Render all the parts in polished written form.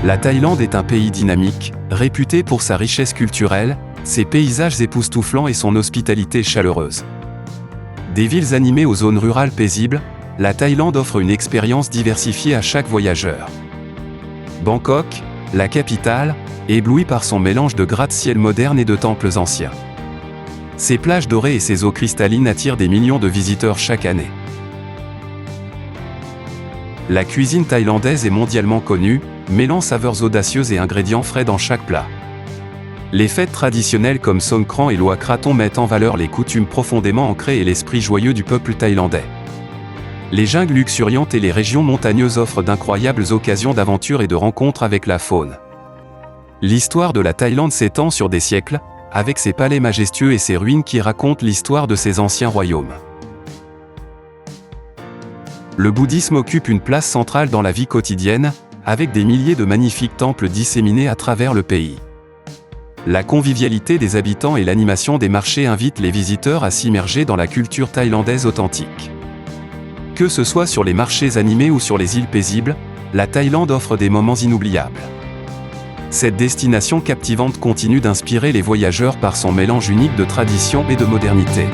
La Thaïlande est un pays dynamique, réputé pour sa richesse culturelle, ses paysages époustouflants et son hospitalité chaleureuse. Des villes animées aux zones rurales paisibles, la Thaïlande offre une expérience diversifiée à chaque voyageur. Bangkok, la capitale, éblouit par son mélange de gratte-ciel modernes et de temples anciens. Ses plages dorées et ses eaux cristallines attirent des millions de visiteurs chaque année. La cuisine thaïlandaise est mondialement connue, mêlant saveurs audacieuses et ingrédients frais dans chaque plat. Les fêtes traditionnelles comme Songkran et Loa Krathong mettent en valeur les coutumes profondément ancrées et l'esprit joyeux du peuple thaïlandais. Les jungles luxuriantes et les régions montagneuses offrent d'incroyables occasions d'aventure et de rencontres avec la faune. L'histoire de la Thaïlande s'étend sur des siècles, avec ses palais majestueux et ses ruines qui racontent l'histoire de ses anciens royaumes. Le bouddhisme occupe une place centrale dans la vie quotidienne, avec des milliers de magnifiques temples disséminés à travers le pays. La convivialité des habitants et l'animation des marchés invitent les visiteurs à s'immerger dans la culture thaïlandaise authentique. Que ce soit sur les marchés animés ou sur les îles paisibles, la Thaïlande offre des moments inoubliables. Cette destination captivante continue d'inspirer les voyageurs par son mélange unique de tradition et de modernité.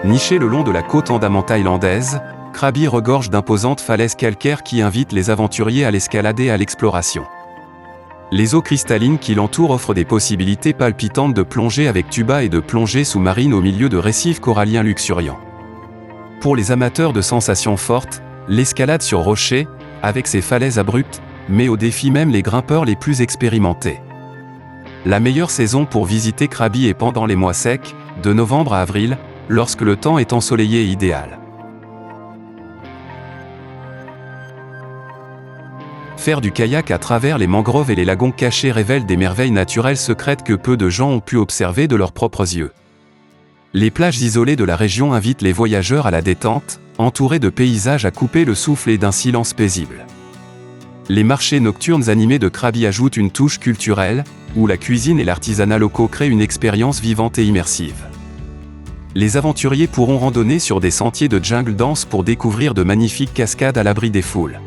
Niché le long de la côte Andaman thaïlandaise, Krabi regorge d'imposantes falaises calcaires qui invitent les aventuriers à l'escalade et à l'exploration. Les eaux cristallines qui l'entourent offrent des possibilités palpitantes de plongée avec tuba et de plongée sous-marine au milieu de récifs coralliens luxuriants. Pour les amateurs de sensations fortes, l'escalade sur rocher, avec ses falaises abruptes, met au défi même les grimpeurs les plus expérimentés. La meilleure saison pour visiter Krabi est pendant les mois secs, de novembre à avril, lorsque le temps est ensoleillé et idéal. Faire du kayak à travers les mangroves et les lagons cachés révèle des merveilles naturelles secrètes que peu de gens ont pu observer de leurs propres yeux. Les plages isolées de la région invitent les voyageurs à la détente, entourés de paysages à couper le souffle et d'un silence paisible. Les marchés nocturnes animés de Krabi ajoutent une touche culturelle, où la cuisine et l'artisanat locaux créent une expérience vivante et immersive. Les aventuriers pourront randonner sur des sentiers de jungle dense pour découvrir de magnifiques cascades à l'abri des foules.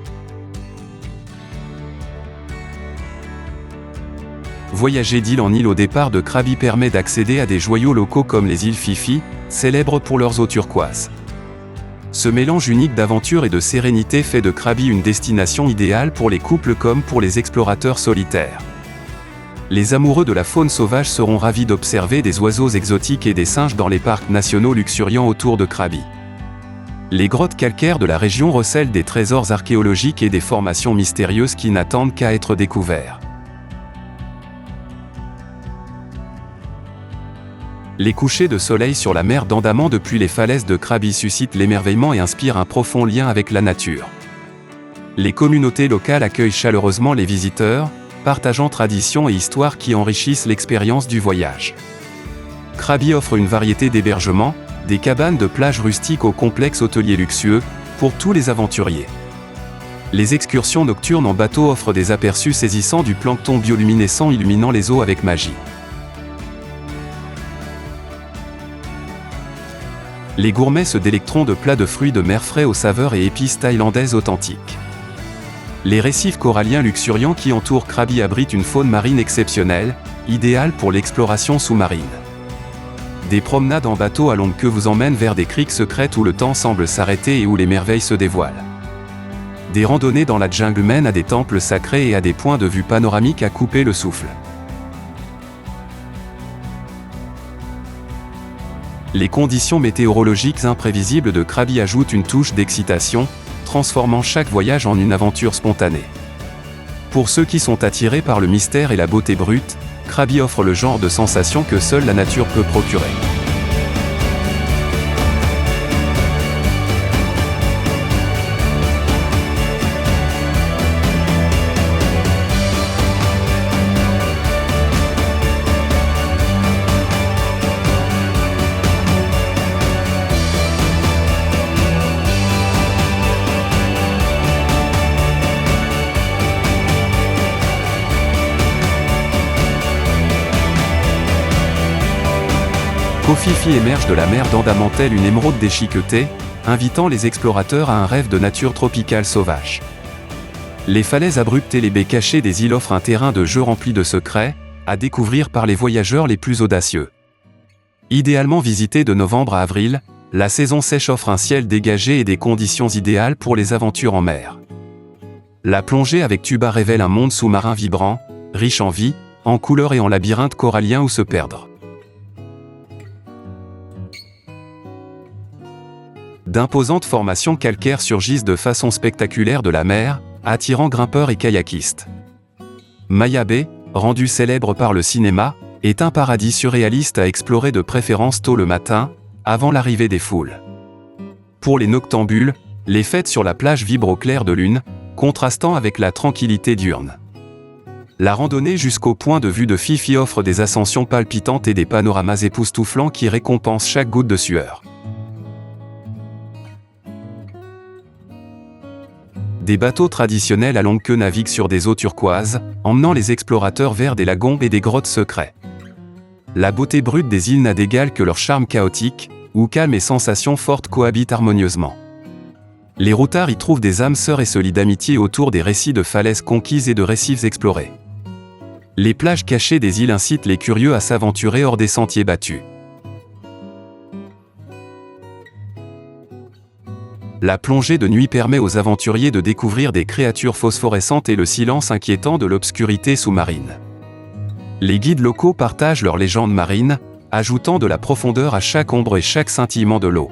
Voyager d'île en île au départ de Krabi permet d'accéder à des joyaux locaux comme les îles Phi Phi, célèbres pour leurs eaux turquoises. Ce mélange unique d'aventure et de sérénité fait de Krabi une destination idéale pour les couples comme pour les explorateurs solitaires. Les amoureux de la faune sauvage seront ravis d'observer des oiseaux exotiques et des singes dans les parcs nationaux luxuriants autour de Krabi. Les grottes calcaires de la région recèlent des trésors archéologiques et des formations mystérieuses qui n'attendent qu'à être découverts. Les couchers de soleil sur la mer d'Andaman depuis les falaises de Krabi suscitent l'émerveillement et inspirent un profond lien avec la nature. Les communautés locales accueillent chaleureusement les visiteurs, partageant traditions et histoires qui enrichissent l'expérience du voyage. Krabi offre une variété d'hébergements, des cabanes de plage rustiques aux complexes hôteliers luxueux, pour tous les aventuriers. Les excursions nocturnes en bateau offrent des aperçus saisissants du plancton bioluminescent illuminant les eaux avec magie. Les gourmets se délecteront de plats de fruits de mer frais aux saveurs et épices thaïlandaises authentiques. Les récifs coralliens luxuriants qui entourent Krabi abritent une faune marine exceptionnelle, idéale pour l'exploration sous-marine. Des promenades en bateau à longue queue vous emmènent vers des criques secrètes où le temps semble s'arrêter et où les merveilles se dévoilent. Des randonnées dans la jungle mènent à des temples sacrés et à des points de vue panoramiques à couper le souffle. Les conditions météorologiques imprévisibles de Krabi ajoutent une touche d'excitation, transformant chaque voyage en une aventure spontanée. Pour ceux qui sont attirés par le mystère et la beauté brute, Krabi offre le genre de sensation que seule la nature peut procurer. Koh-Phi Phi émerge de la mer d'Andaman telle une émeraude déchiquetée, invitant les explorateurs à un rêve de nature tropicale sauvage. Les falaises abruptes et les baies cachées des îles offrent un terrain de jeu rempli de secrets, à découvrir par les voyageurs les plus audacieux. Idéalement visité de novembre à avril, la saison sèche offre un ciel dégagé et des conditions idéales pour les aventures en mer. La plongée avec tuba révèle un monde sous-marin vibrant, riche en vie, en couleurs et en labyrinthes coralliens où se perdre. D'imposantes formations calcaires surgissent de façon spectaculaire de la mer, attirant grimpeurs et kayakistes. Maya Bay, rendue célèbre par le cinéma, est un paradis surréaliste à explorer de préférence tôt le matin, avant l'arrivée des foules. Pour les noctambules, les fêtes sur la plage vibrent au clair de lune, contrastant avec la tranquillité diurne. La randonnée jusqu'au point de vue de Phi Phi offre des ascensions palpitantes et des panoramas époustouflants qui récompensent chaque goutte de sueur. Des bateaux traditionnels à longue queue naviguent sur des eaux turquoises, emmenant les explorateurs vers des lagons et des grottes secrets. La beauté brute des îles n'a d'égal que leur charme chaotique, où calme et sensations fortes cohabitent harmonieusement. Les routards y trouvent des âmes sœurs et se lient d'amitié autour des récits de falaises conquises et de récifs explorés. Les plages cachées des îles incitent les curieux à s'aventurer hors des sentiers battus. La plongée de nuit permet aux aventuriers de découvrir des créatures phosphorescentes et le silence inquiétant de l'obscurité sous-marine. Les guides locaux partagent leurs légendes marines, ajoutant de la profondeur à chaque ombre et chaque scintillement de l'eau.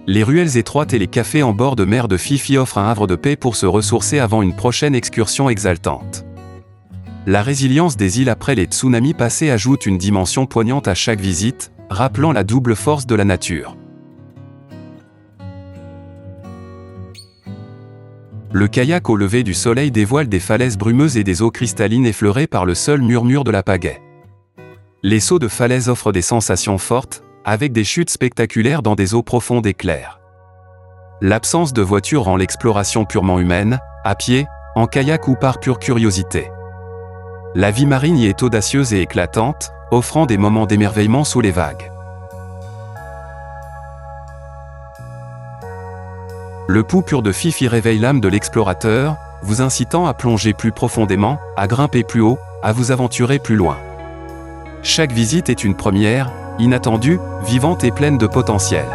Les ruelles étroites et les cafés en bord de mer de Phi Phi offrent un havre de paix pour se ressourcer avant une prochaine excursion exaltante. La résilience des îles après les tsunamis passés ajoute une dimension poignante à chaque visite, rappelant la double force de la nature. Le kayak au lever du soleil dévoile des falaises brumeuses et des eaux cristallines effleurées par le seul murmure de la pagaie. Les sauts de falaises offrent des sensations fortes, avec des chutes spectaculaires dans des eaux profondes et claires. L'absence de voiture rend l'exploration purement humaine, à pied, en kayak ou par pure curiosité. La vie marine y est audacieuse et éclatante, offrant des moments d'émerveillement sous les vagues. Le pouls pur de Phi Phi réveille l'âme de l'explorateur, vous incitant à plonger plus profondément, à grimper plus haut, à vous aventurer plus loin. Chaque visite est une première, inattendue, vivante et pleine de potentiel.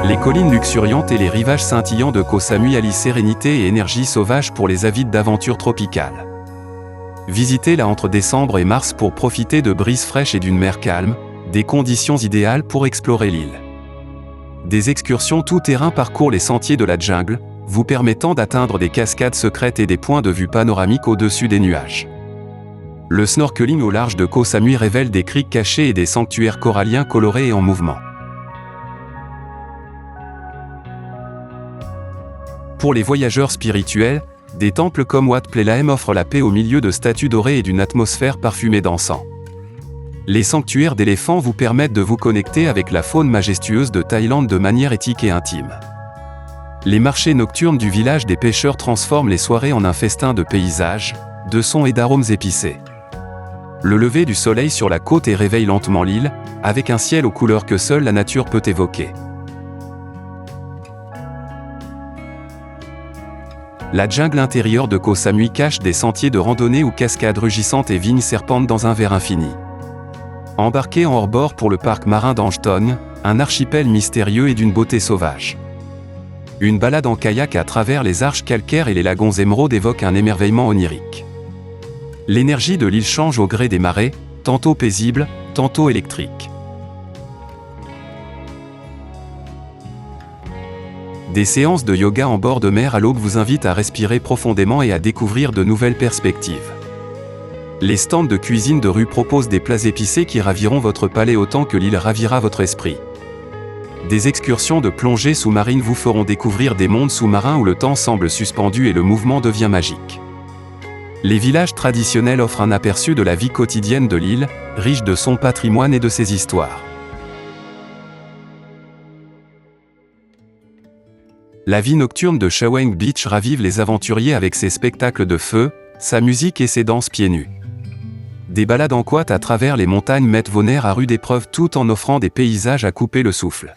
Les collines luxuriantes et les rivages scintillants de Koh Samui allient sérénité et énergie sauvage pour les avides d'aventures tropicales. Visitez-la entre décembre et mars pour profiter de brises fraîches et d'une mer calme, des conditions idéales pour explorer l'île. Des excursions tout-terrain parcourent les sentiers de la jungle, vous permettant d'atteindre des cascades secrètes et des points de vue panoramiques au-dessus des nuages. Le snorkeling au large de Koh Samui révèle des criques cachées et des sanctuaires coralliens colorés et en mouvement. Pour les voyageurs spirituels, des temples comme Wat Plelaem offrent la paix au milieu de statues dorées et d'une atmosphère parfumée d'encens. Les sanctuaires d'éléphants vous permettent de vous connecter avec la faune majestueuse de Thaïlande de manière éthique et intime. Les marchés nocturnes du village des pêcheurs transforment les soirées en un festin de paysages, de sons et d'arômes épicés. Le lever du soleil sur la côte réveille lentement l'île, avec un ciel aux couleurs que seule la nature peut évoquer. La jungle intérieure de Koh Samui cache des sentiers de randonnée où cascades rugissantes et vignes serpentent dans un vert infini. Embarquez en hors-bord pour le parc marin d'Angtong, un archipel mystérieux et d'une beauté sauvage. Une balade en kayak à travers les arches calcaires et les lagons émeraudes évoque un émerveillement onirique. L'énergie de l'île change au gré des marées, tantôt paisible, tantôt électrique. Des séances de yoga en bord de mer à l'aube vous invitent à respirer profondément et à découvrir de nouvelles perspectives. Les stands de cuisine de rue proposent des plats épicés qui raviront votre palais autant que l'île ravira votre esprit. Des excursions de plongée sous-marine vous feront découvrir des mondes sous-marins où le temps semble suspendu et le mouvement devient magique. Les villages traditionnels offrent un aperçu de la vie quotidienne de l'île, riche de son patrimoine et de ses histoires. La vie nocturne de Shawang Beach ravive les aventuriers avec ses spectacles de feu, sa musique et ses danses pieds nus. Des balades en quad à travers les montagnes mettent vos nerfs à rude épreuve tout en offrant des paysages à couper le souffle.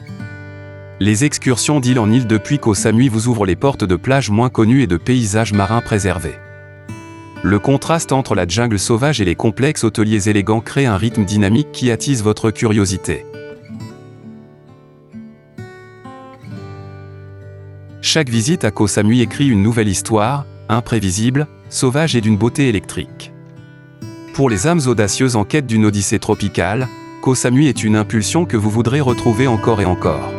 Les excursions d'île en île depuis Koh Samui vous ouvrent les portes de plages moins connues et de paysages marins préservés. Le contraste entre la jungle sauvage et les complexes hôteliers élégants crée un rythme dynamique qui attise votre curiosité. Chaque visite à Koh Samui écrit une nouvelle histoire, imprévisible, sauvage et d'une beauté électrique. Pour les âmes audacieuses en quête d'une odyssée tropicale, Koh Samui est une impulsion que vous voudrez retrouver encore et encore.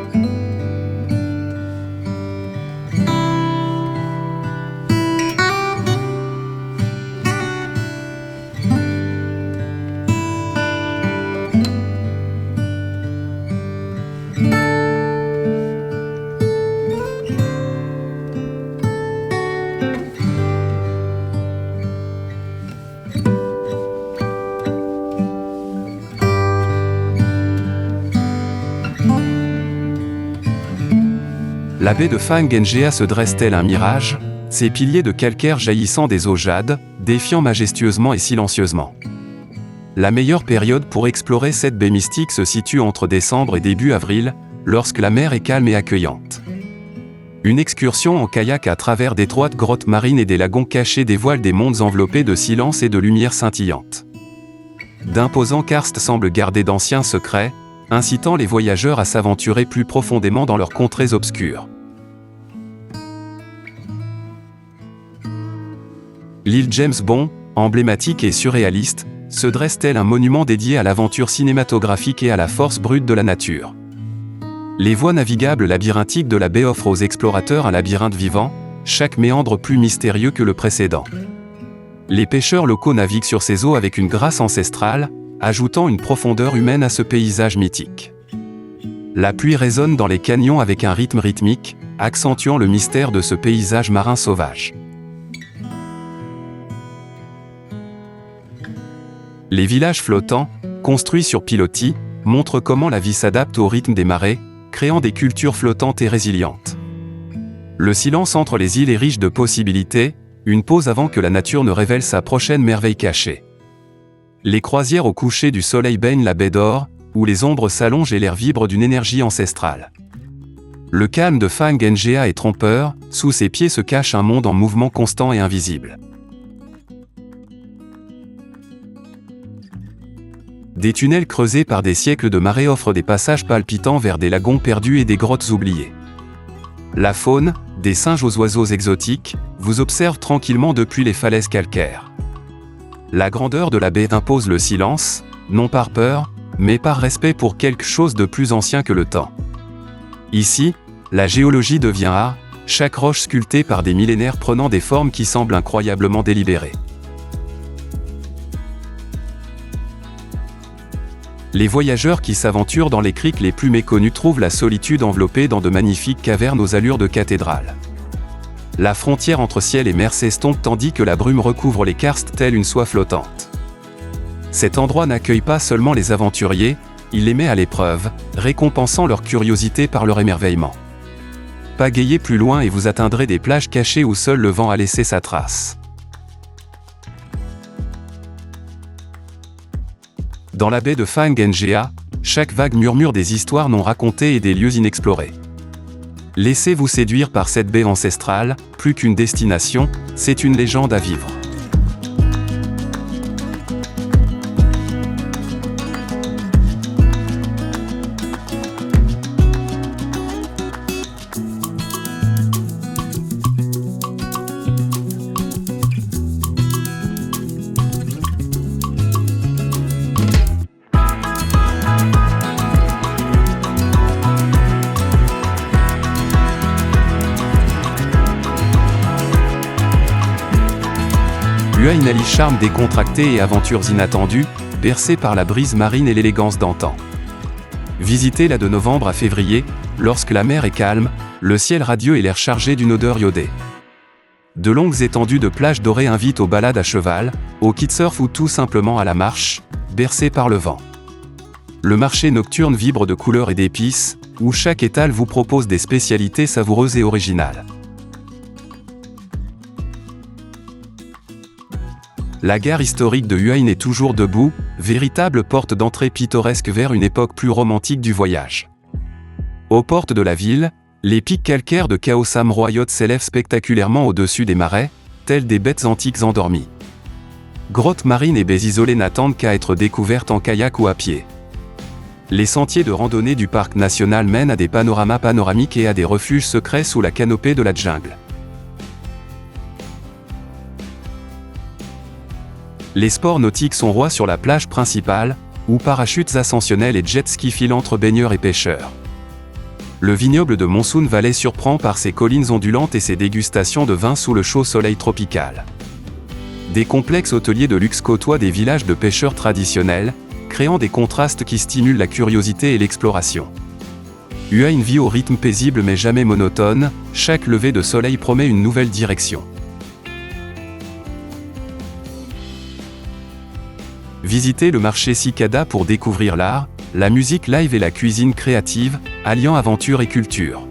La baie de Phang Nga se dresse tel un mirage, ses piliers de calcaire jaillissant des eaux jade, défiant majestueusement et silencieusement. La meilleure période pour explorer cette baie mystique se situe entre décembre et début avril, lorsque la mer est calme et accueillante. Une excursion en kayak à travers d'étroites grottes marines et des lagons cachés dévoile des mondes enveloppés de silence et de lumière scintillante. D'imposants karstes semblent garder d'anciens secrets, incitant les voyageurs à s'aventurer plus profondément dans leurs contrées obscures. L'île James Bond, emblématique et surréaliste, se dresse tel un monument dédié à l'aventure cinématographique et à la force brute de la nature. Les voies navigables labyrinthiques de la baie offrent aux explorateurs un labyrinthe vivant, chaque méandre plus mystérieux que le précédent. Les pêcheurs locaux naviguent sur ces eaux avec une grâce ancestrale, ajoutant une profondeur humaine à ce paysage mythique. La pluie résonne dans les canyons avec un rythme rythmique, accentuant le mystère de ce paysage marin sauvage. Les villages flottants, construits sur pilotis, montrent comment la vie s'adapte au rythme des marées, créant des cultures flottantes et résilientes. Le silence entre les îles est riche de possibilités, une pause avant que la nature ne révèle sa prochaine merveille cachée. Les croisières au coucher du soleil baignent la baie d'or, où les ombres s'allongent et l'air vibre d'une énergie ancestrale. Le calme de Phang Nga est trompeur, sous ses pieds se cache un monde en mouvement constant et invisible. Des tunnels creusés par des siècles de marée offrent des passages palpitants vers des lagons perdus et des grottes oubliées. La faune, des singes aux oiseaux exotiques, vous observe tranquillement depuis les falaises calcaires. La grandeur de la baie impose le silence, non par peur, mais par respect pour quelque chose de plus ancien que le temps. Ici, la géologie devient art, chaque roche sculptée par des millénaires prenant des formes qui semblent incroyablement délibérées. Les voyageurs qui s'aventurent dans les criques les plus méconnues trouvent la solitude enveloppée dans de magnifiques cavernes aux allures de cathédrales. La frontière entre ciel et mer s'estompe tandis que la brume recouvre les karstes telle une soie flottante. Cet endroit n'accueille pas seulement les aventuriers, il les met à l'épreuve, récompensant leur curiosité par leur émerveillement. Pagayez plus loin et vous atteindrez des plages cachées où seul le vent a laissé sa trace. Dans la baie de Phang Nga, chaque vague murmure des histoires non racontées et des lieux inexplorés. Laissez-vous séduire par cette baie ancestrale, plus qu'une destination, c'est une légende à vivre. Hua Hin allie charme décontracté et aventures inattendues, bercées par la brise marine et l'élégance d'antan. Visitez-la de novembre à février, lorsque la mer est calme, le ciel radieux et l'air chargé d'une odeur iodée. De longues étendues de plages dorées invitent aux balades à cheval, au kitesurf ou tout simplement à la marche, bercées par le vent. Le marché nocturne vibre de couleurs et d'épices, où chaque étal vous propose des spécialités savoureuses et originales. La gare historique de Huaïn est toujours debout, véritable porte d'entrée pittoresque vers une époque plus romantique du voyage. Aux portes de la ville, les pics calcaires de Khao Sam Royot s'élèvent spectaculairement au-dessus des marais, tels des bêtes antiques endormies. Grottes marines et baies isolées n'attendent qu'à être découvertes en kayak ou à pied. Les sentiers de randonnée du parc national mènent à des panoramas panoramiques et à des refuges secrets sous la canopée de la jungle. Les sports nautiques sont rois sur la plage principale, où parachutes ascensionnels et jet ski filent entre baigneurs et pêcheurs. Le vignoble de Monsoon Valley surprend par ses collines ondulantes et ses dégustations de vin sous le chaud soleil tropical. Des complexes hôteliers de luxe côtoient des villages de pêcheurs traditionnels, créant des contrastes qui stimulent la curiosité et l'exploration. Huaïn vit au rythme paisible mais jamais monotone, chaque lever de soleil promet une nouvelle direction. Visitez le marché Cicada pour découvrir l'art, la musique live et la cuisine créative, alliant aventure et culture.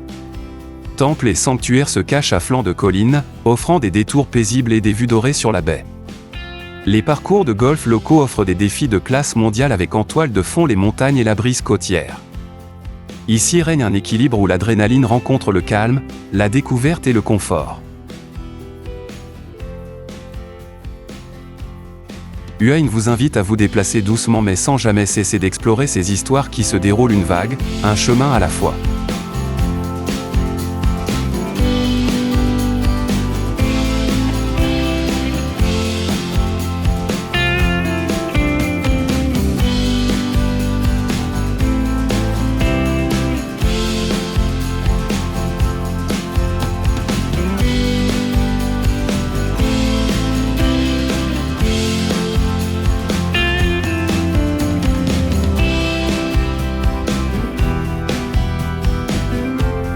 Temples et sanctuaires se cachent à flanc de collines, offrant des détours paisibles et des vues dorées sur la baie. Les parcours de golf locaux offrent des défis de classe mondiale avec en toile de fond les montagnes et la brise côtière. Ici règne un équilibre où l'adrénaline rencontre le calme, la découverte et le confort. Huaïn vous invite à vous déplacer doucement mais sans jamais cesser d'explorer ces histoires qui se déroulent une vague, un chemin à la fois.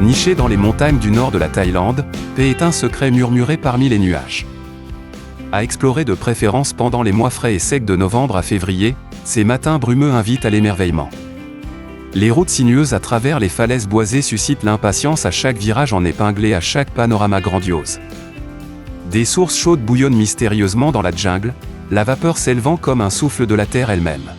Niché dans les montagnes du nord de la Thaïlande, paix est un secret murmuré parmi les nuages. À explorer de préférence pendant les mois frais et secs de novembre à février, ces matins brumeux invitent à l'émerveillement. Les routes sinueuses à travers les falaises boisées suscitent l'impatience à chaque virage en épinglé à chaque panorama grandiose. Des sources chaudes bouillonnent mystérieusement dans la jungle, la vapeur s'élevant comme un souffle de la terre elle-même.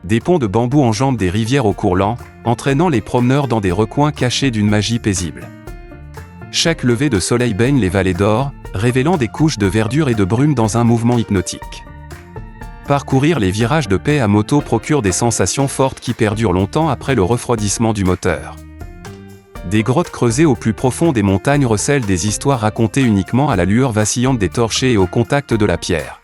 Des ponts de bambou enjambent des rivières au cours lent, entraînant les promeneurs dans des recoins cachés d'une magie paisible. Chaque lever de soleil baigne les vallées d'or, révélant des couches de verdure et de brume dans un mouvement hypnotique. Parcourir les virages de paix à moto procure des sensations fortes qui perdurent longtemps après le refroidissement du moteur. Des grottes creusées au plus profond des montagnes recèlent des histoires racontées uniquement à la lueur vacillante des torchers et au contact de la pierre.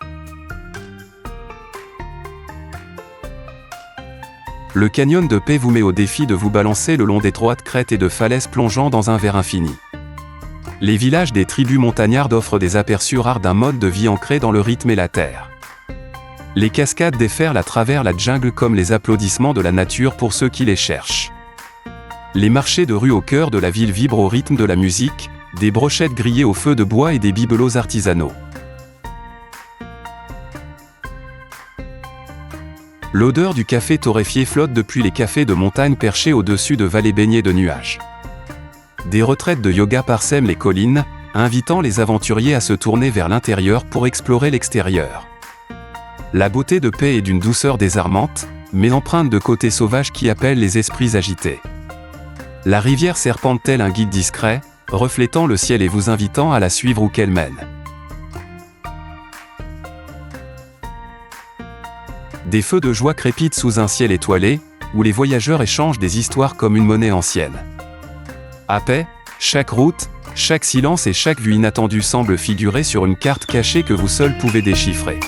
Le canyon de paix vous met au défi de vous balancer le long d'étroites crêtes et de falaises plongeant dans un vert infini. Les villages des tribus montagnardes offrent des aperçus rares d'un mode de vie ancré dans le rythme et la terre. Les cascades déferlent à travers la jungle comme les applaudissements de la nature pour ceux qui les cherchent. Les marchés de rue au cœur de la ville vibrent au rythme de la musique, des brochettes grillées au feu de bois et des bibelots artisanaux. L'odeur du café torréfié flotte depuis les cafés de montagne perchés au-dessus de vallées baignées de nuages. Des retraites de yoga parsèment les collines, invitant les aventuriers à se tourner vers l'intérieur pour explorer l'extérieur. La beauté de paix est d'une douceur désarmante, mais empreinte de côté sauvage qui appelle les esprits agités. La rivière serpente tel un guide discret, reflétant le ciel et vous invitant à la suivre où qu'elle mène. Des feux de joie crépitent sous un ciel étoilé, où les voyageurs échangent des histoires comme une monnaie ancienne. À paix, chaque route, chaque silence et chaque vue inattendue semblent figurer sur une carte cachée que vous seul pouvez déchiffrer.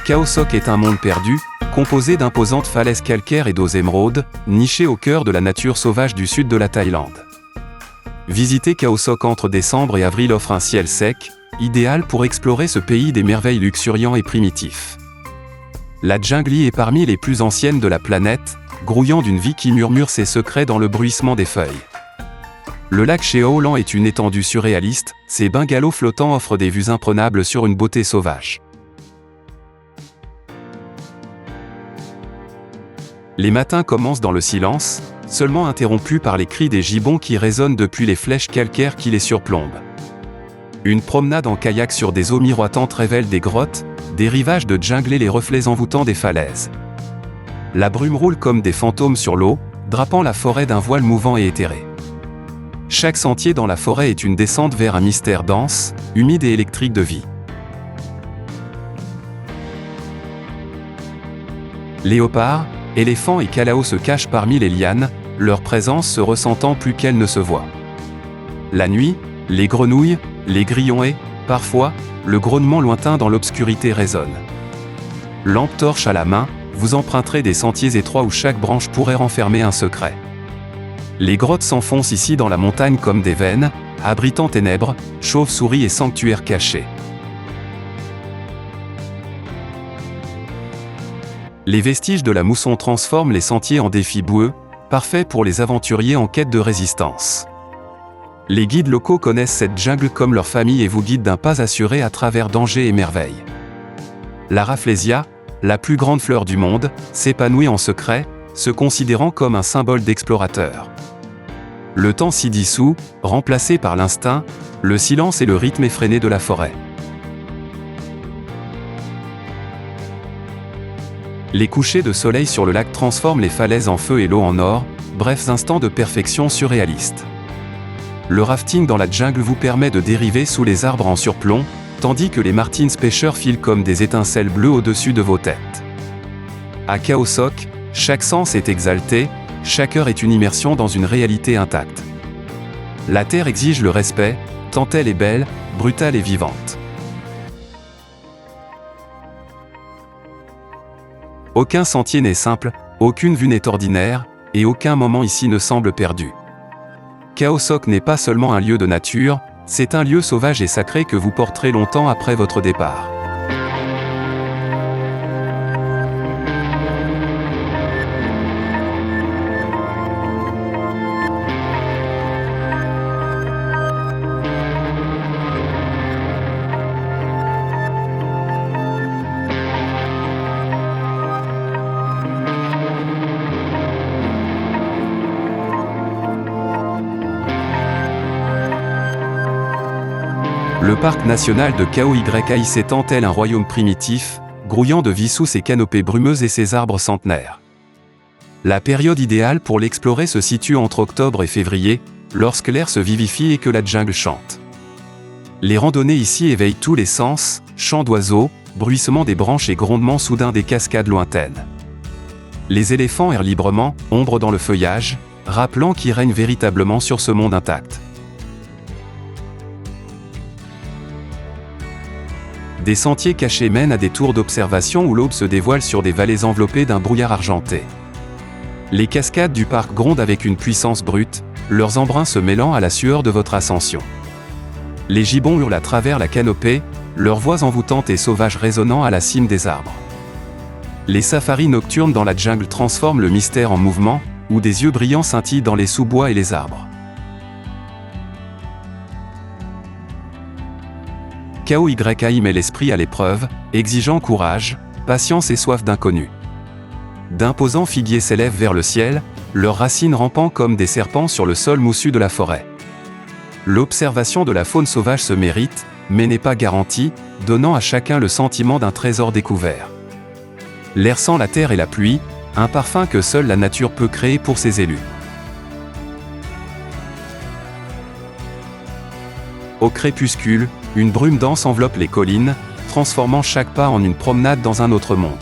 Khao-Sok est un monde perdu, composé d'imposantes falaises calcaires et d'eaux émeraudes, niché au cœur de la nature sauvage du sud de la Thaïlande. Visiter Khao-Sok entre décembre et avril offre un ciel sec, idéal pour explorer ce pays des merveilles luxuriants et primitifs. La jungle est parmi les plus anciennes de la planète, grouillant d'une vie qui murmure ses secrets dans le bruissement des feuilles. Le lac Cheolan est une étendue surréaliste, ses bungalows flottants offrent des vues imprenables sur une beauté sauvage. Les matins commencent dans le silence, seulement interrompus par les cris des gibbons qui résonnent depuis les flèches calcaires qui les surplombent. Une promenade en kayak sur des eaux miroitantes révèle des grottes, des rivages de jungle et les reflets envoûtants des falaises. La brume roule comme des fantômes sur l'eau, drapant la forêt d'un voile mouvant et éthéré. Chaque sentier dans la forêt est une descente vers un mystère dense, humide et électrique de vie. Léopards, éléphants et calaos se cachent parmi les lianes, leur présence se ressentant plus qu'elle ne se voit. La nuit, les grenouilles, les grillons et, parfois, le grognement lointain dans l'obscurité résonne. Lampe torche à la main, vous emprunterez des sentiers étroits où chaque branche pourrait renfermer un secret. Les grottes s'enfoncent ici dans la montagne comme des veines, abritant ténèbres, chauves-souris et sanctuaires cachés. Les vestiges de la mousson transforment les sentiers en défis boueux, parfaits pour les aventuriers en quête de résistance. Les guides locaux connaissent cette jungle comme leur famille et vous guident d'un pas assuré à travers dangers et merveilles. La Rafflesia, la plus grande fleur du monde, s'épanouit en secret, se considérant comme un symbole d'explorateur. Le temps s'y dissout, remplacé par l'instinct, le silence et le rythme effréné de la forêt. Les couchers de soleil sur le lac transforment les falaises en feu et l'eau en or, brefs instants de perfection surréaliste. Le rafting dans la jungle vous permet de dériver sous les arbres en surplomb, tandis que les martins pêcheurs filent comme des étincelles bleues au-dessus de vos têtes. À Khao-Sok, chaque sens est exalté, chaque heure est une immersion dans une réalité intacte. La terre exige le respect, tant elle est belle, brutale et vivante. Aucun sentier n'est simple, aucune vue n'est ordinaire, et aucun moment ici ne semble perdu. Khao-Sok n'est pas seulement un lieu de nature, c'est un lieu sauvage et sacré que vous porterez longtemps après votre départ. Le parc national de Khao Yai s'étend tel un royaume primitif, grouillant de vie sous ses canopées brumeuses et ses arbres centenaires. La période idéale pour l'explorer se situe entre octobre et février, lorsque l'air se vivifie et que la jungle chante. Les randonnées ici éveillent tous les sens, chants d'oiseaux, bruissement des branches et grondements soudains des cascades lointaines. Les éléphants errent librement, ombre dans le feuillage, rappelant qui règne véritablement sur ce monde intact. Des sentiers cachés mènent à des tours d'observation où l'aube se dévoile sur des vallées enveloppées d'un brouillard argenté. Les cascades du parc grondent avec une puissance brute, leurs embruns se mêlant à la sueur de votre ascension. Les gibbons hurlent à travers la canopée, leurs voix envoûtantes et sauvages résonnant à la cime des arbres. Les safaris nocturnes dans la jungle transforment le mystère en mouvement, où des yeux brillants scintillent dans les sous-bois et les arbres. Khao Yai met l'esprit à l'épreuve, exigeant courage, patience et soif d'inconnu. D'imposants figuiers s'élèvent vers le ciel, leurs racines rampant comme des serpents sur le sol moussu de la forêt. L'observation de la faune sauvage se mérite, mais n'est pas garantie, donnant à chacun le sentiment d'un trésor découvert. L'air sent la terre et la pluie, un parfum que seule la nature peut créer pour ses élus. Au crépuscule, une brume dense enveloppe les collines, transformant chaque pas en une promenade dans un autre monde.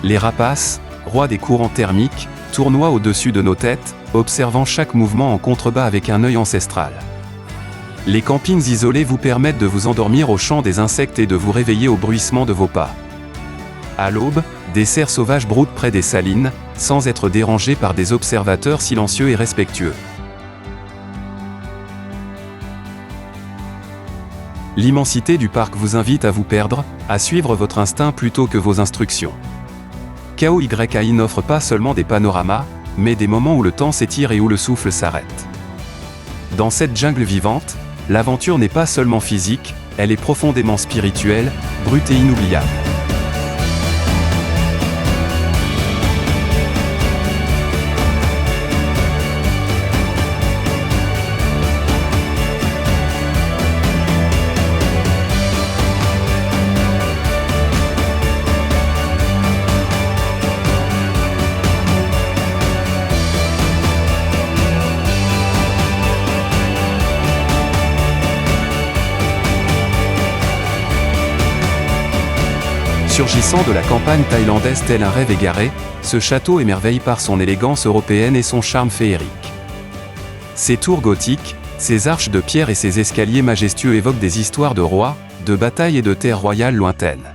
Les rapaces, rois des courants thermiques, tournoient au-dessus de nos têtes, observant chaque mouvement en contrebas avec un œil ancestral. Les campings isolés vous permettent de vous endormir au chant des insectes et de vous réveiller au bruissement de vos pas. À l'aube, des cerfs sauvages broutent près des salines, sans être dérangés par des observateurs silencieux et respectueux. L'immensité du parc vous invite à vous perdre, à suivre votre instinct plutôt que vos instructions. KOYI n'offre pas seulement des panoramas, mais des moments où le temps s'étire et où le souffle s'arrête. Dans cette jungle vivante, l'aventure n'est pas seulement physique, elle est profondément spirituelle, brute et inoubliable. Surgissant de la campagne thaïlandaise tel un rêve égaré, ce château émerveille par son élégance européenne et son charme féerique. Ses tours gothiques, ses arches de pierre et ses escaliers majestueux évoquent des histoires de rois, de batailles et de terres royales lointaines.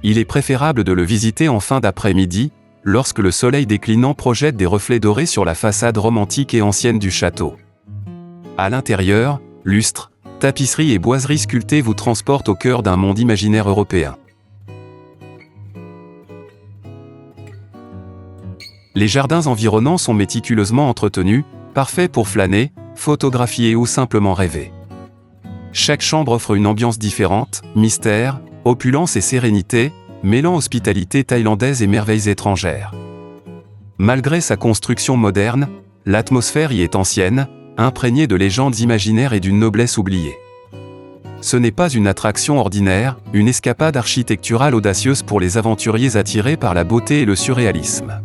Il est préférable de le visiter en fin d'après-midi, lorsque le soleil déclinant projette des reflets dorés sur la façade romantique et ancienne du château. À l'intérieur, lustres, tapisseries et boiseries sculptées vous transportent au cœur d'un monde imaginaire européen. Les jardins environnants sont méticuleusement entretenus, parfaits pour flâner, photographier ou simplement rêver. Chaque chambre offre une ambiance différente, mystère, opulence et sérénité, mêlant hospitalité thaïlandaise et merveilles étrangères. Malgré sa construction moderne, l'atmosphère y est ancienne, imprégnée de légendes imaginaires et d'une noblesse oubliée. Ce n'est pas une attraction ordinaire, une escapade architecturale audacieuse pour les aventuriers attirés par la beauté et le surréalisme.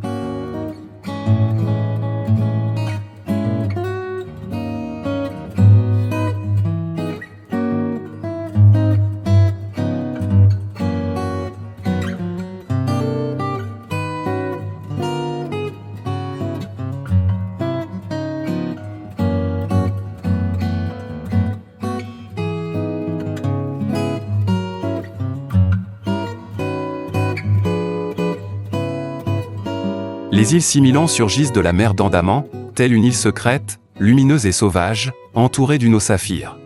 Les îles Similan surgissent de la mer d'Andaman, telle une île secrète, lumineuse et sauvage, entourée d'une eau saphir.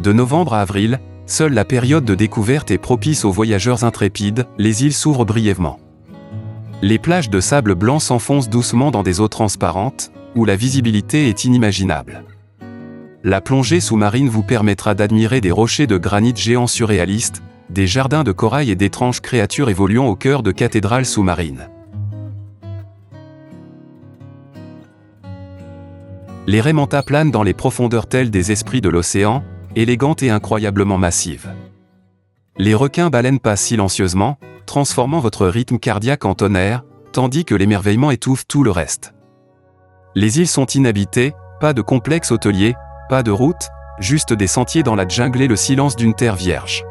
De novembre à avril, seule la période de découverte est propice aux voyageurs intrépides, les îles s'ouvrent brièvement. Les plages de sable blanc s'enfoncent doucement dans des eaux transparentes, où la visibilité est inimaginable. La plongée sous-marine vous permettra d'admirer des rochers de granit géants surréalistes, des jardins de corail et d'étranges créatures évoluant au cœur de cathédrales sous-marines. Les raimentas planent dans les profondeurs telles des esprits de l'océan, élégantes et incroyablement massives. Les requins-baleines passent silencieusement, transformant votre rythme cardiaque en tonnerre, tandis que l'émerveillement étouffe tout le reste. Les îles sont inhabitées, pas de complexe hôtelier, pas de route, juste des sentiers dans la jungle et le silence d'une terre vierge.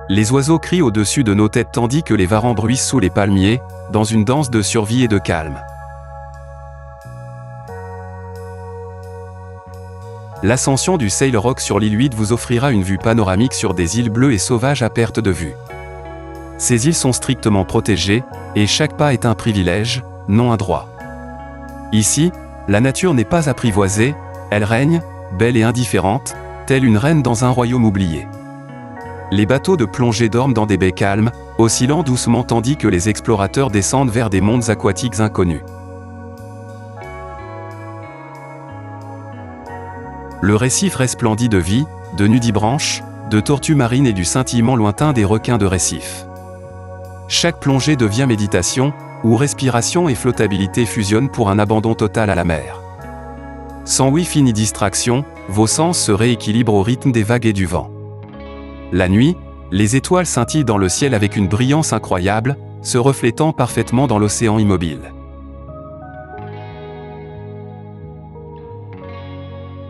Les oiseaux crient au-dessus de nos têtes tandis que les varans bruissent sous les palmiers, dans une danse de survie et de calme. L'ascension du Sail Rock sur l'île 8 vous offrira une vue panoramique sur des îles bleues et sauvages à perte de vue. Ces îles sont strictement protégées, et chaque pas est un privilège, non un droit. Ici, la nature n'est pas apprivoisée, elle règne, belle et indifférente, telle une reine dans un royaume oublié. Les bateaux de plongée dorment dans des baies calmes, oscillant doucement tandis que les explorateurs descendent vers des mondes aquatiques inconnus. Le récif resplendit de vie, de nudibranches, de tortues marines et du scintillement lointain des requins de récif. Chaque plongée devient méditation, où respiration et flottabilité fusionnent pour un abandon total à la mer. Sans wifi ni distraction, vos sens se rééquilibrent au rythme des vagues et du vent. La nuit, les étoiles scintillent dans le ciel avec une brillance incroyable, se reflétant parfaitement dans l'océan immobile.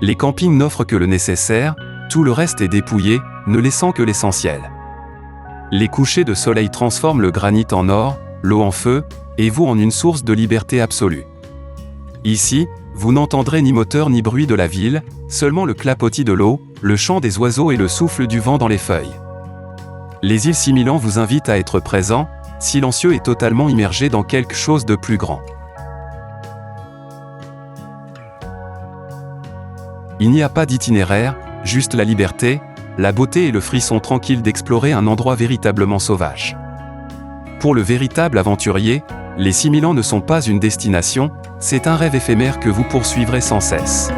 Les campings n'offrent que le nécessaire, tout le reste est dépouillé, ne laissant que l'essentiel. Les couchers de soleil transforment le granit en or, l'eau en feu, et vous en une source de liberté absolue. Ici, vous n'entendrez ni moteur ni bruit de la ville, seulement le clapotis de l'eau, le chant des oiseaux et le souffle du vent dans les feuilles. Les îles Similan vous invitent à être présents, silencieux et totalement immergés dans quelque chose de plus grand. Il n'y a pas d'itinéraire, juste la liberté, la beauté et le frisson tranquille d'explorer un endroit véritablement sauvage. Pour le véritable aventurier, les Similan ne sont pas une destination, c'est un rêve éphémère que vous poursuivrez sans cesse.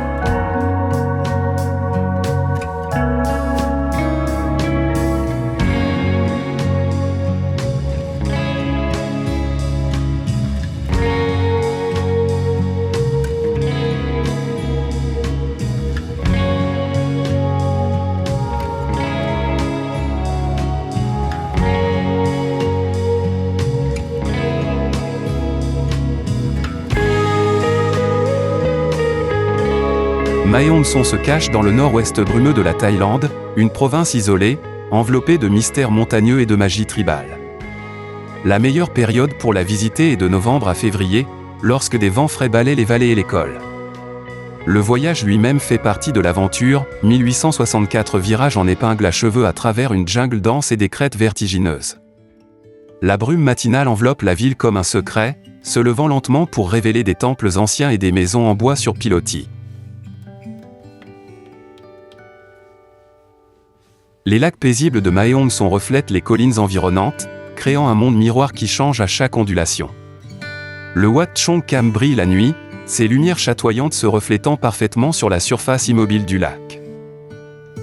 Mae Hong Son se cache dans le nord-ouest brumeux de la Thaïlande, une province isolée, enveloppée de mystères montagneux et de magie tribale. La meilleure période pour la visiter est de novembre à février, lorsque des vents frais balaient les vallées et les cols. Le voyage lui-même fait partie de l'aventure, 1864 virages en épingle à cheveux à travers une jungle dense et des crêtes vertigineuses. La brume matinale enveloppe la ville comme un secret, se levant lentement pour révéler des temples anciens et des maisons en bois sur pilotis. Les lacs paisibles de Mae Hong Son reflètent les collines environnantes, créant un monde miroir qui change à chaque ondulation. Le Wat Chong Kam brille la nuit, ses lumières chatoyantes se reflétant parfaitement sur la surface immobile du lac.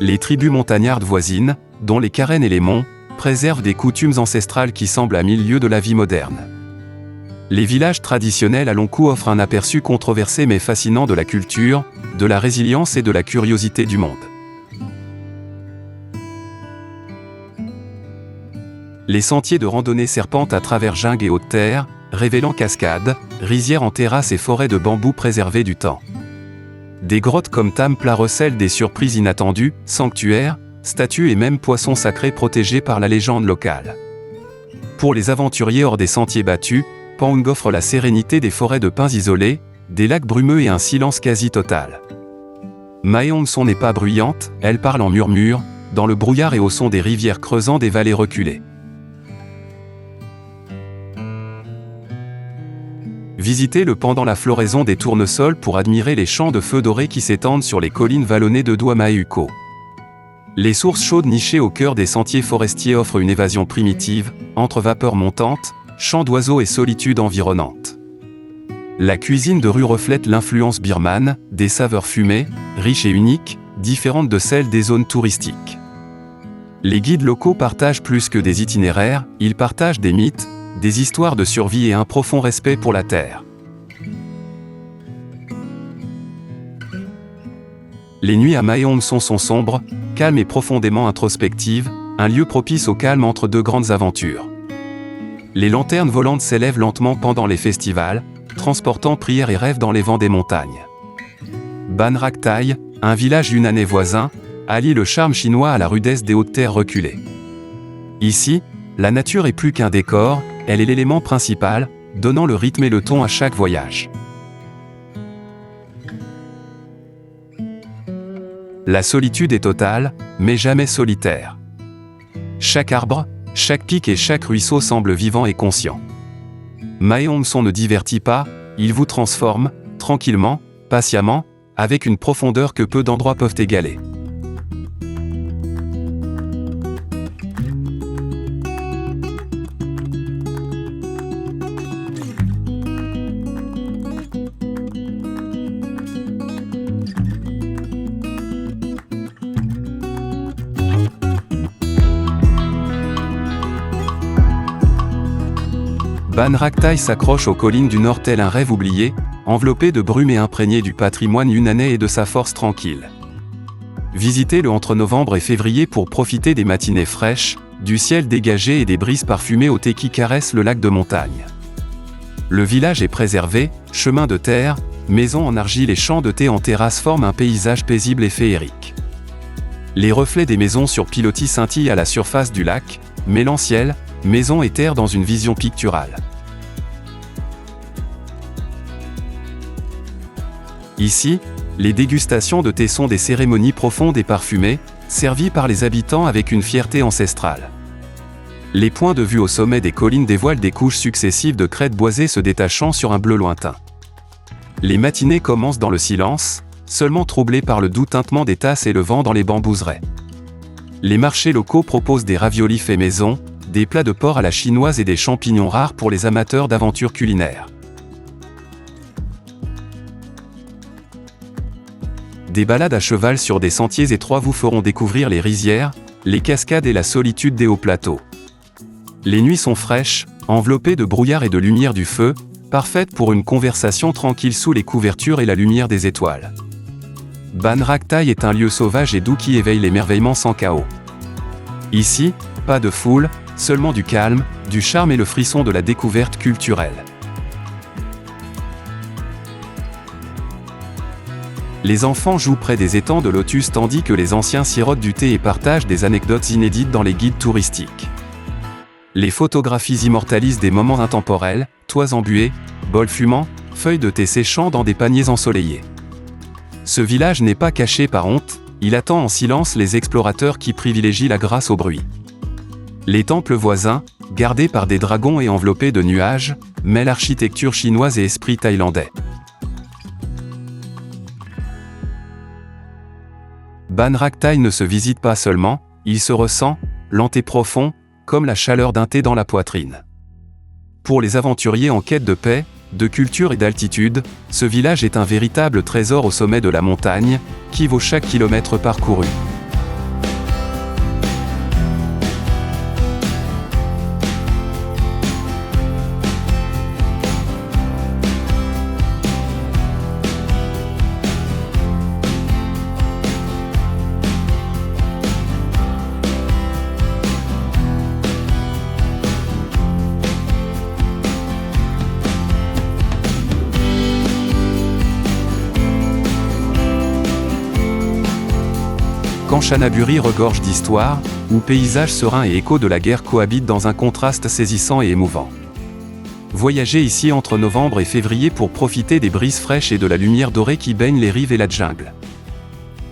Les tribus montagnardes voisines, dont les Karen et les Hmong, préservent des coutumes ancestrales qui semblent à 1000 lieues de la vie moderne. Les villages traditionnels à long cou offrent un aperçu controversé mais fascinant de la culture, de la résilience et de la curiosité du monde. Les sentiers de randonnée serpentent à travers jungle et haute terre, révélant cascades, rizières en terrasse et forêts de bambous préservés du temps. Des grottes comme Tam Pla recèlent des surprises inattendues, sanctuaires, statues et même poissons sacrés protégés par la légende locale. Pour les aventuriers hors des sentiers battus, Pahong offre la sérénité des forêts de pins isolés, des lacs brumeux et un silence quasi total. Mae Hong Son n'est pas bruyante, elle parle en murmure, dans le brouillard et au son des rivières creusant des vallées reculées. Visitez-le pendant la floraison des tournesols pour admirer les champs de feux dorés qui s'étendent sur les collines vallonnées de Dua Mae Ukko. Les sources chaudes nichées au cœur des sentiers forestiers offrent une évasion primitive, entre vapeurs montantes, chants d'oiseaux et solitude environnante. La cuisine de rue reflète l'influence birmane, des saveurs fumées, riches et uniques, différentes de celles des zones touristiques. Les guides locaux partagent plus que des itinéraires, ils partagent des mythes, des histoires de survie et un profond respect pour la terre. Les nuits à Mae Hong Son sont sombres, calmes et profondément introspectives, un lieu propice au calme entre deux grandes aventures. Les lanternes volantes s'élèvent lentement pendant les festivals, transportant prières et rêves dans les vents des montagnes. Ban Rak Thai, un village yunanais voisin, allie le charme chinois à la rudesse des hautes terres reculées. Ici, la nature est plus qu'un décor, elle est l'élément principal, donnant le rythme et le ton à chaque voyage. La solitude est totale, mais jamais solitaire. Chaque arbre, chaque pic et chaque ruisseau semblent vivants et conscients. Mae Hong Son ne divertit pas, il vous transforme, tranquillement, patiemment, avec une profondeur que peu d'endroits peuvent égaler. Ban Rak Thai s'accroche aux collines du nord tel un rêve oublié, enveloppé de brume et imprégné du patrimoine yunanais et de sa force tranquille. Visitez-le entre novembre et février pour profiter des matinées fraîches, du ciel dégagé et des brises parfumées au thé qui caressent le lac de montagne. Le village est préservé, chemin de terre, maisons en argile et champs de thé en terrasse forment un paysage paisible et féerique. Les reflets des maisons sur pilotis scintillent à la surface du lac, mêlant ciel, maison et terre dans une vision picturale. Ici, les dégustations de thé sont des cérémonies profondes et parfumées, servies par les habitants avec une fierté ancestrale. Les points de vue au sommet des collines dévoilent des couches successives de crêtes boisées se détachant sur un bleu lointain. Les matinées commencent dans le silence, seulement troublées par le doux tintement des tasses et le vent dans les bambouseraies. Les marchés locaux proposent des raviolis faits maison, des plats de porc à la chinoise et des champignons rares pour les amateurs d'aventures culinaires. Des balades à cheval sur des sentiers étroits vous feront découvrir les rizières, les cascades et la solitude des hauts plateaux. Les nuits sont fraîches, enveloppées de brouillard et de lumière du feu, parfaites pour une conversation tranquille sous les couvertures et la lumière des étoiles. Ban Rak Thai est un lieu sauvage et doux qui éveille l'émerveillement sans chaos. Ici, pas de foule, seulement du calme, du charme et le frisson de la découverte culturelle. Les enfants jouent près des étangs de lotus tandis que les anciens sirotent du thé et partagent des anecdotes inédites dans les guides touristiques. Les photographies immortalisent des moments intemporels, toits embués, bols fumants, feuilles de thé séchant dans des paniers ensoleillés. Ce village n'est pas caché par honte, il attend en silence les explorateurs qui privilégient la grâce au bruit. Les temples voisins, gardés par des dragons et enveloppés de nuages, mêlent architecture chinoise et esprit thaïlandais. Ban Rak Thai ne se visite pas seulement, il se ressent, lent et profond, comme la chaleur d'un thé dans la poitrine. Pour les aventuriers en quête de paix, de culture et d'altitude, ce village est un véritable trésor au sommet de la montagne, qui vaut chaque kilomètre parcouru. Kanchanaburi regorge d'histoire, où paysages sereins et échos de la guerre cohabitent dans un contraste saisissant et émouvant. Voyagez ici entre novembre et février pour profiter des brises fraîches et de la lumière dorée qui baigne les rives et la jungle.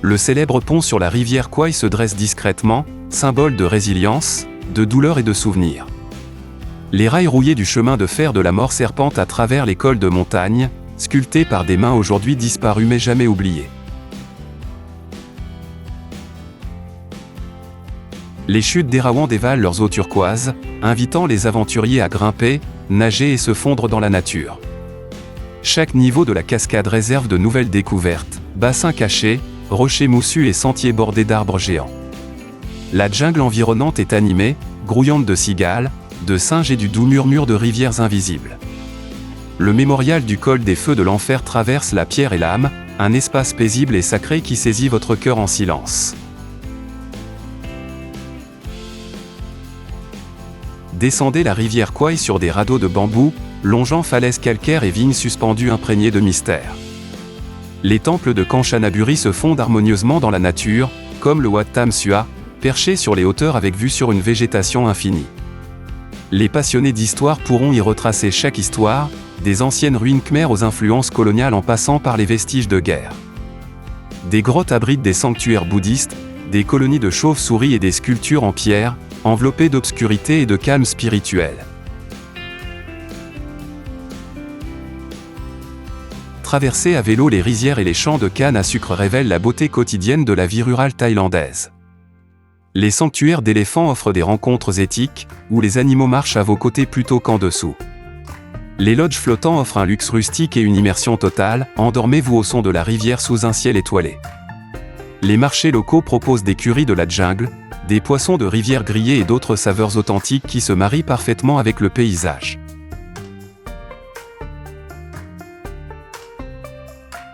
Le célèbre pont sur la rivière Kwai se dresse discrètement, symbole de résilience, de douleur et de souvenirs. Les rails rouillés du chemin de fer de la mort serpentent à travers les cols de montagne, sculptés par des mains aujourd'hui disparues mais jamais oubliées. Les chutes d'Erawan dévalent leurs eaux turquoises, invitant les aventuriers à grimper, nager et se fondre dans la nature. Chaque niveau de la cascade réserve de nouvelles découvertes, bassins cachés, rochers moussus et sentiers bordés d'arbres géants. La jungle environnante est animée, grouillante de cigales, de singes et du doux murmure de rivières invisibles. Le mémorial du col des feux de l'enfer traverse la pierre et l'âme, un espace paisible et sacré qui saisit votre cœur en silence. Descendez la rivière Kwai sur des radeaux de bambou, longeant falaises calcaires et vignes suspendues imprégnées de mystère. Les temples de Kanchanaburi se fondent harmonieusement dans la nature, comme le Wat Tham Sua, perché sur les hauteurs avec vue sur une végétation infinie. Les passionnés d'histoire pourront y retracer chaque histoire, des anciennes ruines khmères aux influences coloniales en passant par les vestiges de guerre. Des grottes abritent des sanctuaires bouddhistes, des colonies de chauves-souris et des sculptures en pierre, enveloppées d'obscurité et de calme spirituel. Traverser à vélo les rizières et les champs de canne à sucre révèle la beauté quotidienne de la vie rurale thaïlandaise. Les sanctuaires d'éléphants offrent des rencontres éthiques, où les animaux marchent à vos côtés plutôt qu'en dessous. Les lodges flottants offrent un luxe rustique et une immersion totale, endormez-vous au son de la rivière sous un ciel étoilé. Les marchés locaux proposent des currys de la jungle, des poissons de rivière grillés et d'autres saveurs authentiques qui se marient parfaitement avec le paysage.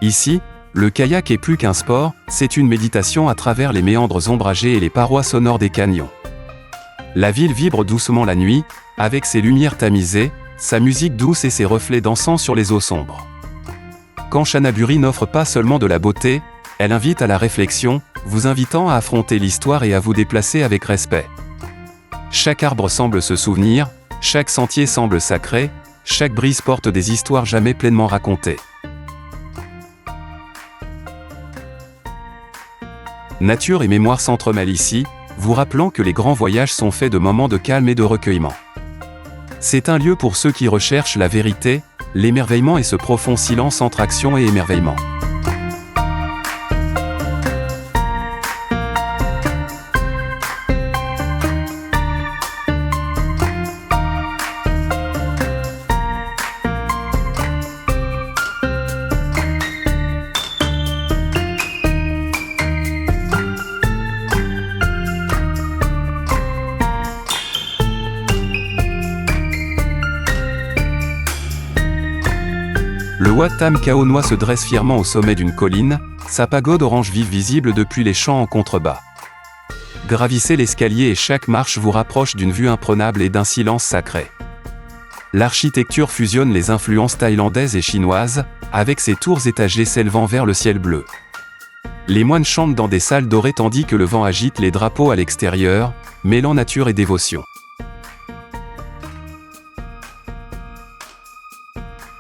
Ici, le kayak est plus qu'un sport, c'est une méditation à travers les méandres ombragés et les parois sonores des canyons. La ville vibre doucement la nuit, avec ses lumières tamisées, sa musique douce et ses reflets dansant sur les eaux sombres. Kanchanaburi n'offre pas seulement de la beauté, elle invite à la réflexion, vous invitant à affronter l'histoire et à vous déplacer avec respect. Chaque arbre semble se souvenir, chaque sentier semble sacré, chaque brise porte des histoires jamais pleinement racontées. Nature et mémoire s'entremêlent ici, vous rappelant que les grands voyages sont faits de moments de calme et de recueillement. C'est un lieu pour ceux qui recherchent la vérité, l'émerveillement et ce profond silence entre action et émerveillement. Le Wat Tham Khao Noi se dresse fièrement au sommet d'une colline, sa pagode orange vive visible depuis les champs en contrebas. Gravissez l'escalier et chaque marche vous rapproche d'une vue imprenable et d'un silence sacré. L'architecture fusionne les influences thaïlandaises et chinoises, avec ses tours étagées s'élevant vers le ciel bleu. Les moines chantent dans des salles dorées tandis que le vent agite les drapeaux à l'extérieur, mêlant nature et dévotion.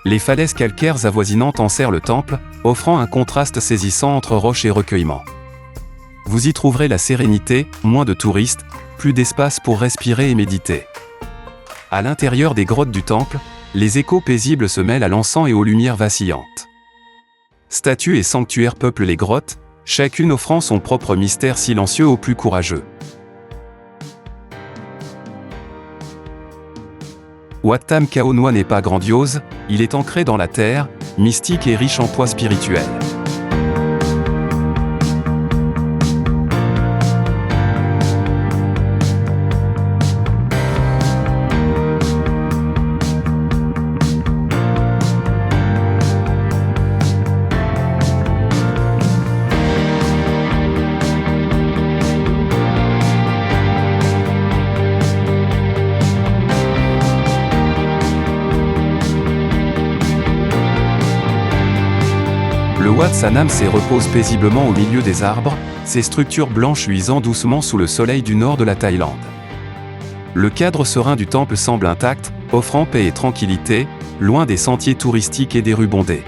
Les falaises calcaires avoisinantes enserrent le temple, offrant un contraste saisissant entre roche et recueillement. Vous y trouverez la sérénité, moins de touristes, plus d'espace pour respirer et méditer. À l'intérieur des grottes du temple, les échos paisibles se mêlent à l'encens et aux lumières vacillantes. Statues et sanctuaires peuplent les grottes, chacune offrant son propre mystère silencieux aux plus courageux. Wat Tham Khao Noi n'est pas grandiose, il est ancré dans la terre, mystique et riche en poids spirituel. Le Wat Sanam se repose paisiblement au milieu des arbres, ses structures blanches luisant doucement sous le soleil du nord de la Thaïlande. Le cadre serein du temple semble intact, offrant paix et tranquillité, loin des sentiers touristiques et des rues bondées.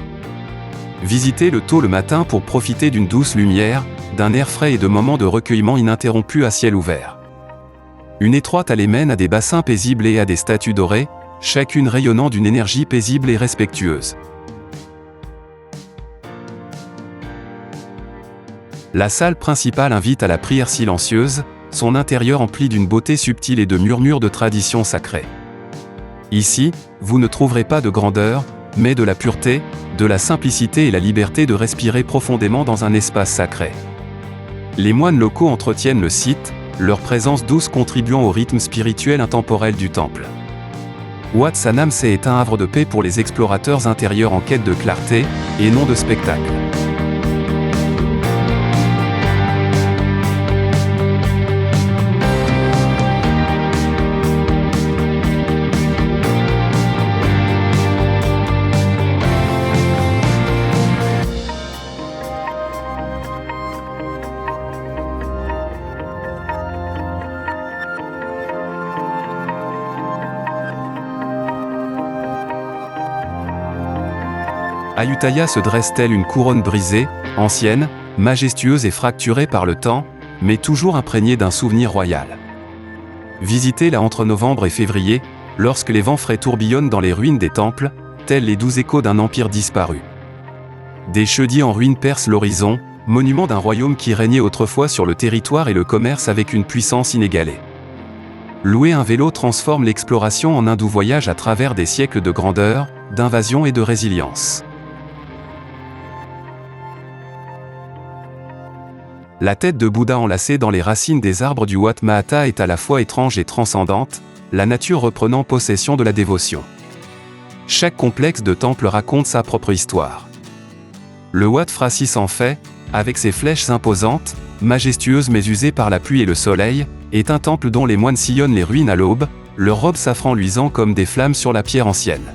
Visitez-le tôt le matin pour profiter d'une douce lumière, d'un air frais et de moments de recueillement ininterrompus à ciel ouvert. Une étroite allée mène à des bassins paisibles et à des statues dorées, chacune rayonnant d'une énergie paisible et respectueuse. La salle principale invite à la prière silencieuse, son intérieur empli d'une beauté subtile et de murmures de traditions sacrées. Ici, vous ne trouverez pas de grandeur, mais de la pureté, de la simplicité et la liberté de respirer profondément dans un espace sacré. Les moines locaux entretiennent le site, leur présence douce contribuant au rythme spirituel intemporel du temple. Wat Sanam Se est un havre de paix pour les explorateurs intérieurs en quête de clarté, et non de spectacle. Ayutthaya se dresse telle une couronne brisée, ancienne, majestueuse et fracturée par le temps, mais toujours imprégnée d'un souvenir royal. Visitez-la entre novembre et février, lorsque les vents frais tourbillonnent dans les ruines des temples, tels les doux échos d'un empire disparu. Des chaudiers en ruine percent l'horizon, monument d'un royaume qui régnait autrefois sur le territoire et le commerce avec une puissance inégalée. Louer un vélo transforme l'exploration en un doux voyage à travers des siècles de grandeur, d'invasion et de résilience. La tête de Bouddha enlacée dans les racines des arbres du Wat Mahata est à la fois étrange et transcendante, la nature reprenant possession de la dévotion. Chaque complexe de temple raconte sa propre histoire. Le Wat Phra Sith en fait, avec ses flèches imposantes, majestueuses mais usées par la pluie et le soleil, est un temple dont les moines sillonnent les ruines à l'aube, leurs robes safran luisant comme des flammes sur la pierre ancienne.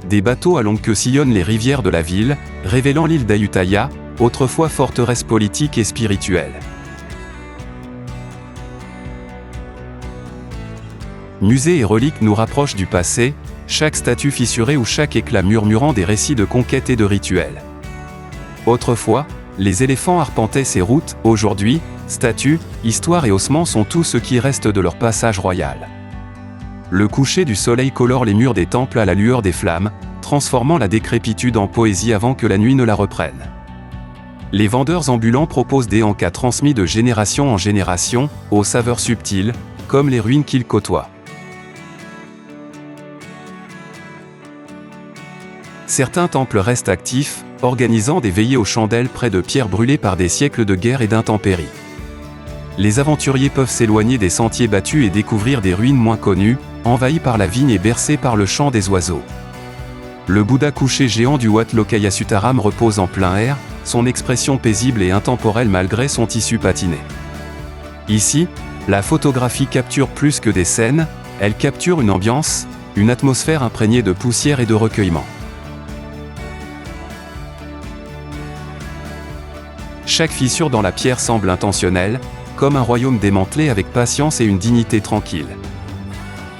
Des bateaux à longue queue sillonnent les rivières de la ville, révélant l'île d'Ayutthaya, autrefois forteresse politique et spirituelle. Musées et reliques nous rapprochent du passé, chaque statue fissurée ou chaque éclat murmurant des récits de conquête et de rituels. Autrefois, les éléphants arpentaient ces routes. Aujourd'hui, statues, histoires et ossements sont tout ce qui reste de leur passage royal. Le coucher du soleil colore les murs des temples à la lueur des flammes, transformant la décrépitude en poésie avant que la nuit ne la reprenne. Les vendeurs ambulants proposent des encas transmis de génération en génération, aux saveurs subtiles, comme les ruines qu'ils côtoient. Certains temples restent actifs, organisant des veillées aux chandelles près de pierres brûlées par des siècles de guerre et d'intempéries. Les aventuriers peuvent s'éloigner des sentiers battus et découvrir des ruines moins connues, envahies par la vigne et bercées par le chant des oiseaux. Le Bouddha couché géant du Wat Lokayasutaram repose en plein air, son expression paisible et intemporelle malgré son tissu patiné. Ici, la photographie capture plus que des scènes, elle capture une ambiance, une atmosphère imprégnée de poussière et de recueillement. Chaque fissure dans la pierre semble intentionnelle, comme un royaume démantelé avec patience et une dignité tranquille.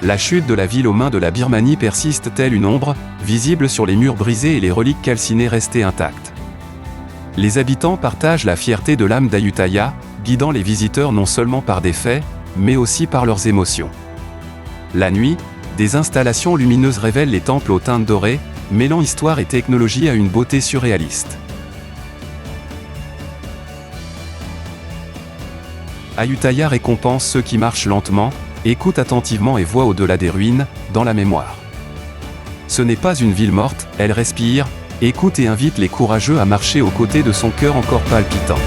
La chute de la ville aux mains de la Birmanie persiste telle une ombre, visible sur les murs brisés et les reliques calcinées restées intactes. Les habitants partagent la fierté de l'âme d'Ayutthaya, guidant les visiteurs non seulement par des faits, mais aussi par leurs émotions. La nuit, des installations lumineuses révèlent les temples aux teintes dorées, mêlant histoire et technologie à une beauté surréaliste. Ayutthaya récompense ceux qui marchent lentement, écoutent attentivement et voient au-delà des ruines, dans la mémoire. Ce n'est pas une ville morte, elle respire, écoute et invite les courageux à marcher aux côtés de son cœur encore palpitant.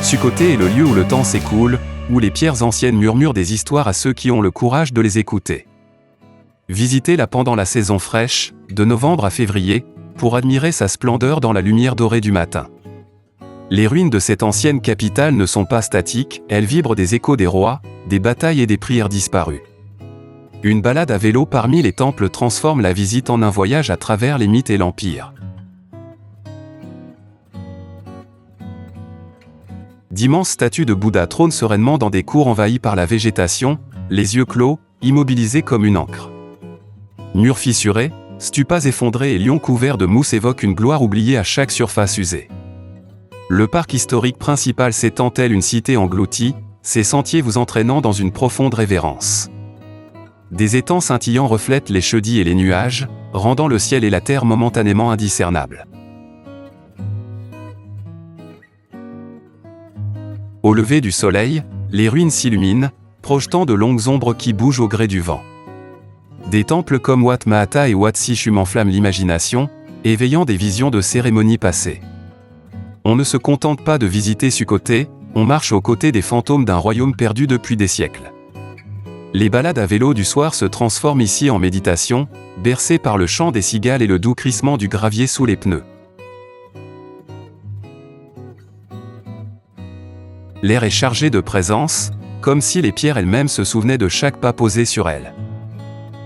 Sukhothai est le lieu où le temps s'écoule, où les pierres anciennes murmurent des histoires à ceux qui ont le courage de les écouter. Visitez-la pendant la saison fraîche, de novembre à février, pour admirer sa splendeur dans la lumière dorée du matin. Les ruines de cette ancienne capitale ne sont pas statiques, elles vibrent des échos des rois, des batailles et des prières disparues. Une balade à vélo parmi les temples transforme la visite en un voyage à travers les mythes et l'empire. D'immenses statues de Bouddha trônent sereinement dans des cours envahis par la végétation, les yeux clos, immobilisés comme une ancre. Murs fissurés, stupas effondrés et lions couverts de mousse évoquent une gloire oubliée à chaque surface usée. Le parc historique principal s'étend tel une cité engloutie, ses sentiers vous entraînant dans une profonde révérence. Des étangs scintillants reflètent les cheudis et les nuages, rendant le ciel et la terre momentanément indiscernables. Au lever du soleil, les ruines s'illuminent, projetant de longues ombres qui bougent au gré du vent. Des temples comme Wat Mahata et Wat Sichum enflamment l'imagination, éveillant des visions de cérémonies passées. On ne se contente pas de visiter Sukhothai, on marche aux côtés des fantômes d'un royaume perdu depuis des siècles. Les balades à vélo du soir se transforment ici en méditation, bercées par le chant des cigales et le doux crissement du gravier sous les pneus. L'air est chargé de présence, comme si les pierres elles-mêmes se souvenaient de chaque pas posé sur elles.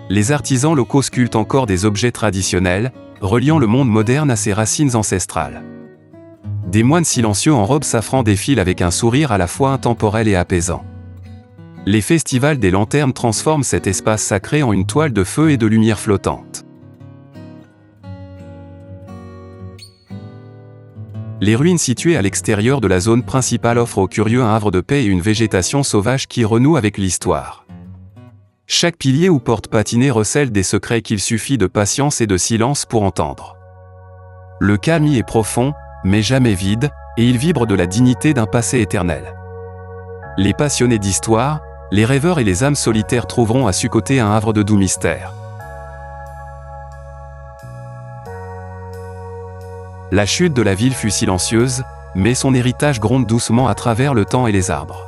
Les artisans locaux sculptent encore des objets traditionnels, reliant le monde moderne à ses racines ancestrales. Des moines silencieux en robe safran défilent avec un sourire à la fois intemporel et apaisant. Les festivals des lanternes transforment cet espace sacré en une toile de feu et de lumière flottante. Les ruines situées à l'extérieur de la zone principale offrent aux curieux un havre de paix et une végétation sauvage qui renoue avec l'histoire. Chaque pilier ou porte patinée recèle des secrets qu'il suffit de patience et de silence pour entendre. Le calme y est profond, mais jamais vide, et il vibre de la dignité d'un passé éternel. Les passionnés d'histoire, les rêveurs et les âmes solitaires trouveront à Sukhothai un havre de doux mystère. La chute de la ville fut silencieuse, mais son héritage gronde doucement à travers le temps et les arbres.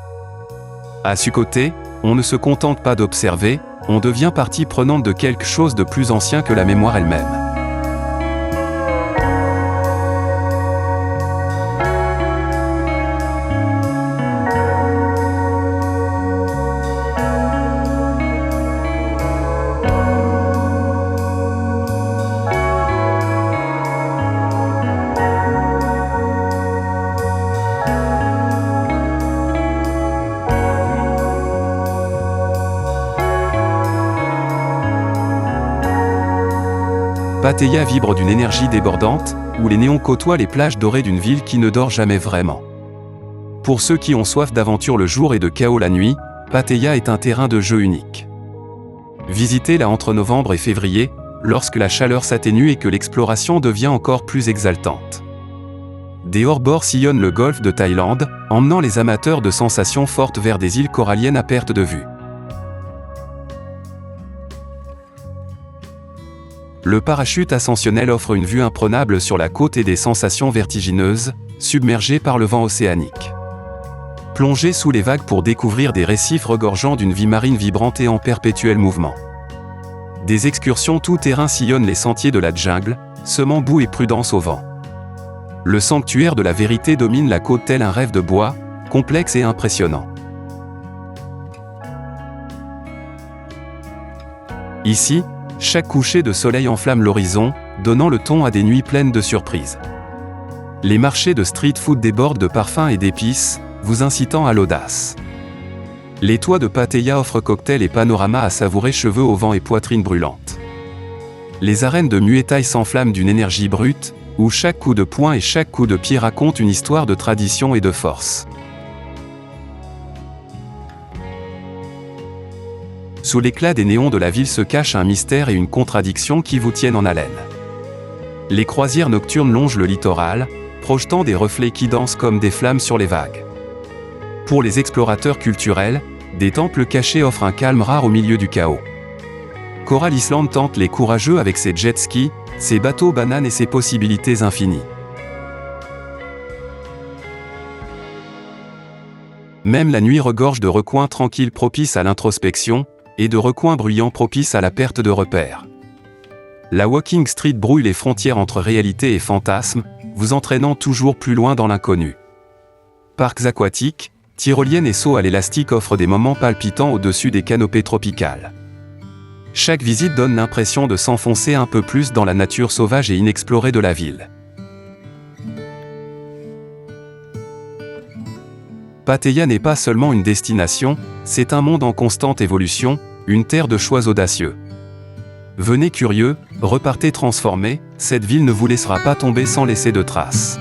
À Sukhothai, on ne se contente pas d'observer, on devient partie prenante de quelque chose de plus ancien que la mémoire elle-même. Pattaya vibre d'une énergie débordante, où les néons côtoient les plages dorées d'une ville qui ne dort jamais vraiment. Pour ceux qui ont soif d'aventure le jour et de chaos la nuit, Pattaya est un terrain de jeu unique. Visitez-la entre novembre et février, lorsque la chaleur s'atténue et que l'exploration devient encore plus exaltante. Des hors-bords sillonnent le golfe de Thaïlande, emmenant les amateurs de sensations fortes vers des îles coralliennes à perte de vue. Le parachute ascensionnel offre une vue imprenable sur la côte et des sensations vertigineuses, submergées par le vent océanique. Plongez sous les vagues pour découvrir des récifs regorgeant d'une vie marine vibrante et en perpétuel mouvement. Des excursions tout-terrain sillonnent les sentiers de la jungle, semant boue et prudence au vent. Le sanctuaire de la vérité domine la côte tel un rêve de bois, complexe et impressionnant. Ici, chaque coucher de soleil enflamme l'horizon, donnant le ton à des nuits pleines de surprises. Les marchés de street food débordent de parfums et d'épices, vous incitant à l'audace. Les toits de Pattaya offrent cocktails et panoramas à savourer, cheveux au vent et poitrine brûlante. Les arènes de Muay Thai s'enflamment d'une énergie brute, où chaque coup de poing et chaque coup de pied raconte une histoire de tradition et de force. Sous l'éclat des néons de la ville se cache un mystère et une contradiction qui vous tiennent en haleine. Les croisières nocturnes longent le littoral, projetant des reflets qui dansent comme des flammes sur les vagues. Pour les explorateurs culturels, des temples cachés offrent un calme rare au milieu du chaos. Coral Island tente les courageux avec ses jet skis, ses bateaux bananes et ses possibilités infinies. Même la nuit regorge de recoins tranquilles propices à l'introspection, et de recoins bruyants propices à la perte de repères. La Walking Street brouille les frontières entre réalité et fantasme, vous entraînant toujours plus loin dans l'inconnu. Parcs aquatiques, tyroliennes et sauts à l'élastique offrent des moments palpitants au-dessus des canopées tropicales. Chaque visite donne l'impression de s'enfoncer un peu plus dans la nature sauvage et inexplorée de la ville. Pattaya n'est pas seulement une destination, c'est un monde en constante évolution, une terre de choix audacieux. Venez curieux, repartez transformés, cette ville ne vous laissera pas tomber sans laisser de traces.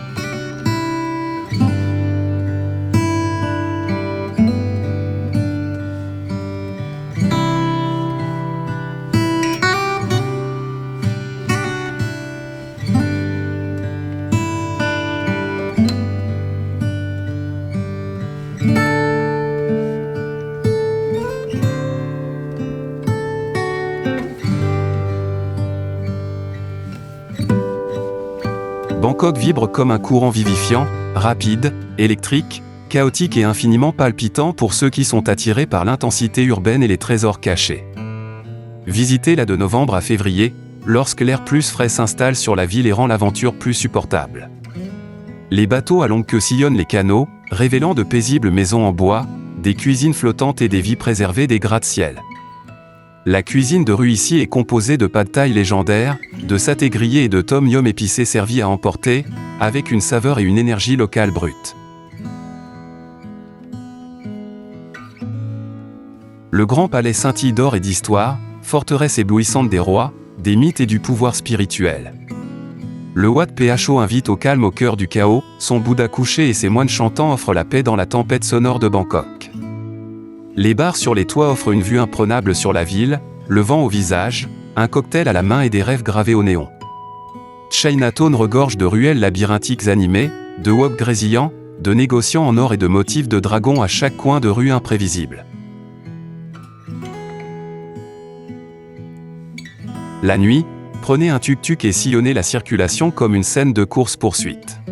Bangkok vibre comme un courant vivifiant, rapide, électrique, chaotique et infiniment palpitant pour ceux qui sont attirés par l'intensité urbaine et les trésors cachés. Visitez-la de novembre à février, lorsque l'air plus frais s'installe sur la ville et rend l'aventure plus supportable. Les bateaux à longue queue sillonnent les canaux, révélant de paisibles maisons en bois, des cuisines flottantes et des vies préservées des gratte-ciel. La cuisine de rue ici est composée de pad thai légendaires, de saté grillé et de tom yum épicé servis à emporter, avec une saveur et une énergie locale brute. Le grand palais scintille d'or et d'histoire, forteresse éblouissante des rois, des mythes et du pouvoir spirituel. Le Wat Pho invite au calme au cœur du chaos, son Bouddha couché et ses moines chantants offrent la paix dans la tempête sonore de Bangkok. Les bars sur les toits offrent une vue imprenable sur la ville, le vent au visage, un cocktail à la main et des rêves gravés au néon. Chinatown regorge de ruelles labyrinthiques animées, de wok grésillants, de négociants en or et de motifs de dragons à chaque coin de rue imprévisible. La nuit, prenez un tuk-tuk et sillonnez la circulation comme une scène de course-poursuite.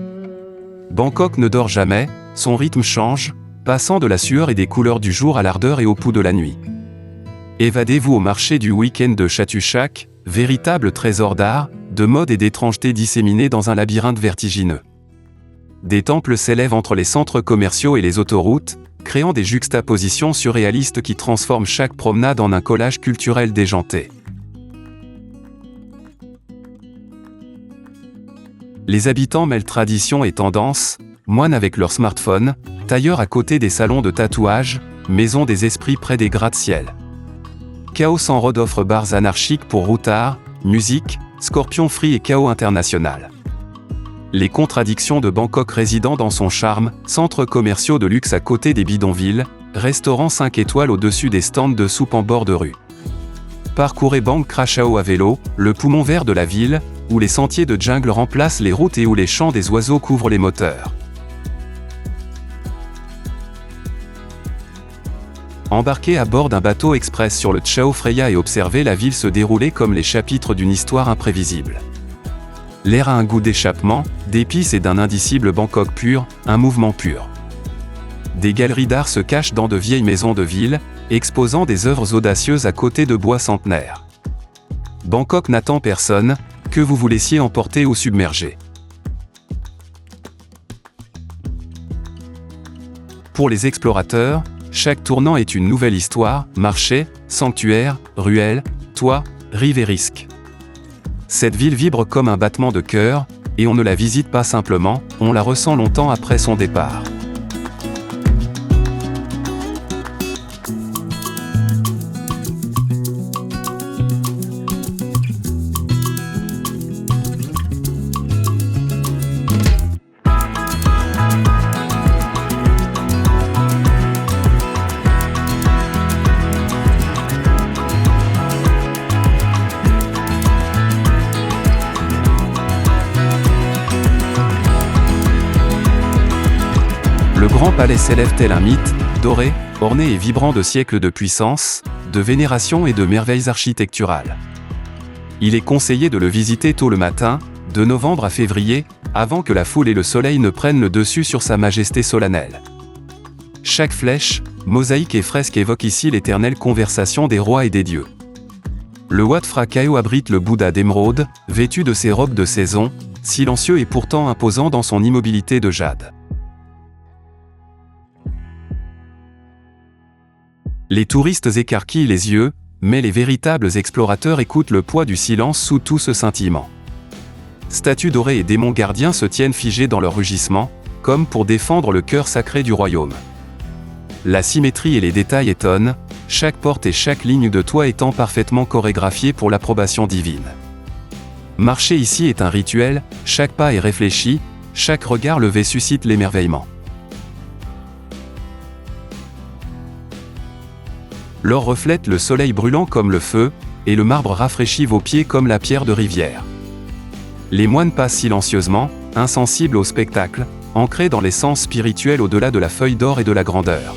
Bangkok ne dort jamais, son rythme change, passant de la sueur et des couleurs du jour à l'ardeur et au pouls de la nuit. Évadez-vous au marché du week-end de Chatuchak, véritable trésor d'art, de mode et d'étrangeté disséminés dans un labyrinthe vertigineux. Des temples s'élèvent entre les centres commerciaux et les autoroutes, créant des juxtapositions surréalistes qui transforment chaque promenade en un collage culturel déjanté. Les habitants mêlent tradition et tendance, moines avec leur smartphone, tailleurs à côté des salons de tatouage, maisons des esprits près des gratte-ciel. Chaos en Road offre bars anarchiques pour routards, musique, Scorpion Free et Chaos International. Les contradictions de Bangkok résidant dans son charme, centres commerciaux de luxe à côté des bidonvilles, restaurants 5 étoiles au-dessus des stands de soupe en bord de rue. Parcourez Bang Krachao à vélo, le poumon vert de la ville, où les sentiers de jungle remplacent les routes et où les chants des oiseaux couvrent les moteurs. Embarquez à bord d'un bateau express sur le Chao Phraya et observez la ville se dérouler comme les chapitres d'une histoire imprévisible. L'air a un goût d'échappement, d'épices et d'un indicible Bangkok pur, un mouvement pur. Des galeries d'art se cachent dans de vieilles maisons de ville, exposant des œuvres audacieuses à côté de bois centenaires. Bangkok n'attend personne, que vous vous laissiez emporter ou submerger. Pour les explorateurs, chaque tournant est une nouvelle histoire, marché, sanctuaire, ruelle, toit, rive et risque. Cette ville vibre comme un battement de cœur, et on ne la visite pas simplement, on la ressent longtemps après son départ. Le grand palais s'élève tel un mythe, doré, orné et vibrant de siècles de puissance, de vénération et de merveilles architecturales. Il est conseillé de le visiter tôt le matin, de novembre à février, avant que la foule et le soleil ne prennent le dessus sur sa majesté solennelle. Chaque flèche, mosaïque et fresque évoque ici l'éternelle conversation des rois et des dieux. Le Wat Phra Kaew abrite le Bouddha d'émeraude, vêtu de ses robes de saison, silencieux et pourtant imposant dans son immobilité de jade. Les touristes écarquillent les yeux, mais les véritables explorateurs écoutent le poids du silence sous tout ce scintillement. Statues dorées et démons gardiens se tiennent figés dans leur rugissement, comme pour défendre le cœur sacré du royaume. La symétrie et les détails étonnent, chaque porte et chaque ligne de toit étant parfaitement chorégraphiées pour l'approbation divine. Marcher ici est un rituel, chaque pas est réfléchi, chaque regard levé suscite l'émerveillement. L'or reflète le soleil brûlant comme le feu, et le marbre rafraîchit vos pieds comme la pierre de rivière. Les moines passent silencieusement, insensibles au spectacle, ancrés dans l'essence spirituelle au-delà de la feuille d'or et de la grandeur.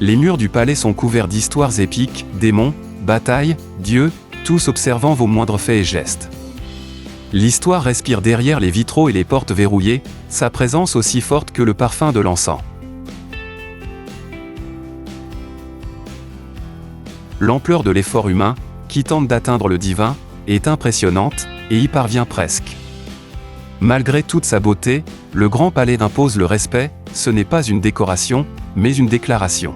Les murs du palais sont couverts d'histoires épiques, démons, batailles, dieux, tous observant vos moindres faits et gestes. L'histoire respire derrière les vitraux et les portes verrouillées, sa présence aussi forte que le parfum de l'encens. L'ampleur de l'effort humain, qui tente d'atteindre le divin, est impressionnante, et y parvient presque. Malgré toute sa beauté, le grand palais impose le respect, ce n'est pas une décoration, mais une déclaration.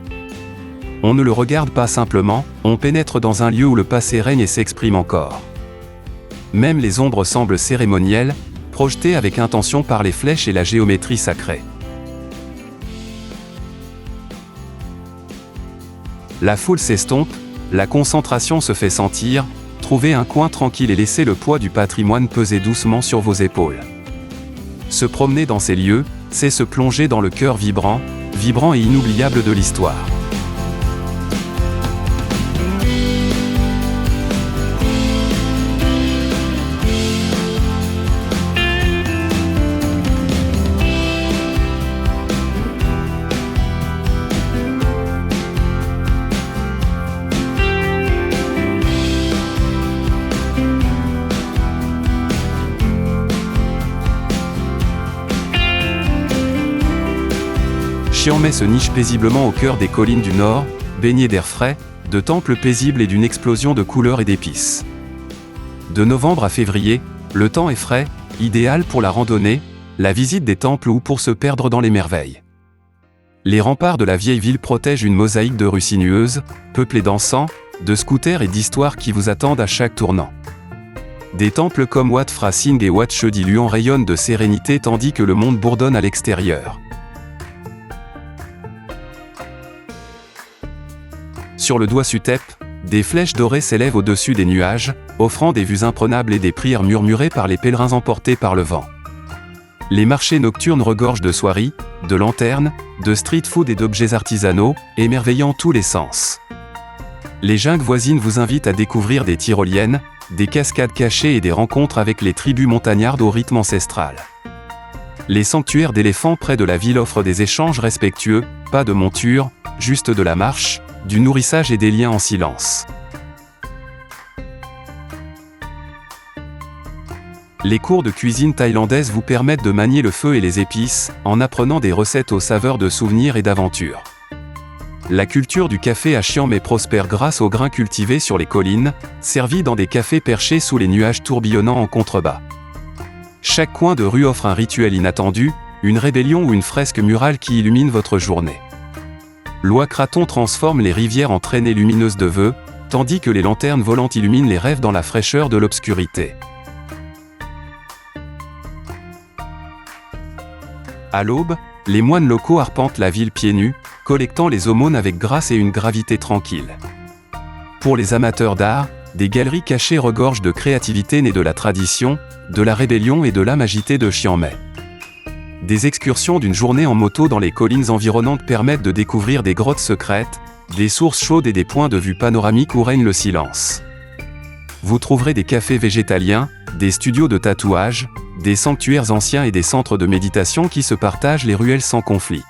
On ne le regarde pas simplement, on pénètre dans un lieu où le passé règne et s'exprime encore. Même les ombres semblent cérémonielles, projetées avec intention par les flèches et la géométrie sacrée. La foule s'estompe, la concentration se fait sentir, trouvez un coin tranquille et laissez le poids du patrimoine peser doucement sur vos épaules. Se promener dans ces lieux, c'est se plonger dans le cœur vibrant et inoubliable de l'histoire. Chiang Mai se niche paisiblement au cœur des collines du Nord, baigné d'air frais, de temples paisibles et d'une explosion de couleurs et d'épices. De novembre à février, le temps est frais, idéal pour la randonnée, la visite des temples ou pour se perdre dans les merveilles. Les remparts de la vieille ville protègent une mosaïque de rues sinueuses, peuplées d'encens, de scooters et d'histoires qui vous attendent à chaque tournant. Des temples comme Wat Phra Singh et Wat Cheu Di Luang rayonnent de sérénité tandis que le monde bourdonne à l'extérieur. Sur le Doi Suthep, des flèches dorées s'élèvent au-dessus des nuages, offrant des vues imprenables et des prières murmurées par les pèlerins emportés par le vent. Les marchés nocturnes regorgent de soieries, de lanternes, de street food et d'objets artisanaux, émerveillant tous les sens. Les jungles voisines vous invitent à découvrir des tyroliennes, des cascades cachées et des rencontres avec les tribus montagnardes au rythme ancestral. Les sanctuaires d'éléphants près de la ville offrent des échanges respectueux, pas de monture, juste de la marche, du nourrissage et des liens en silence. Les cours de cuisine thaïlandaise vous permettent de manier le feu et les épices, en apprenant des recettes aux saveurs de souvenirs et d'aventures. La culture du café à Chiang Mai prospère grâce aux grains cultivés sur les collines, servis dans des cafés perchés sous les nuages tourbillonnants en contrebas. Chaque coin de rue offre un rituel inattendu, une rébellion ou une fresque murale qui illumine votre journée. Loi Kraton transforme les rivières en traînées lumineuses de vœux, tandis que les lanternes volantes illuminent les rêves dans la fraîcheur de l'obscurité. À l'aube, les moines locaux arpentent la ville pieds nus, collectant les aumônes avec grâce et une gravité tranquille. Pour les amateurs d'art, des galeries cachées regorgent de créativité née de la tradition, de la rébellion et de l'âme agitée de Chiang Mai. Des excursions d'une journée en moto dans les collines environnantes permettent de découvrir des grottes secrètes, des sources chaudes et des points de vue panoramiques où règne le silence. Vous trouverez des cafés végétaliens, des studios de tatouage, des sanctuaires anciens et des centres de méditation qui se partagent les ruelles sans conflit.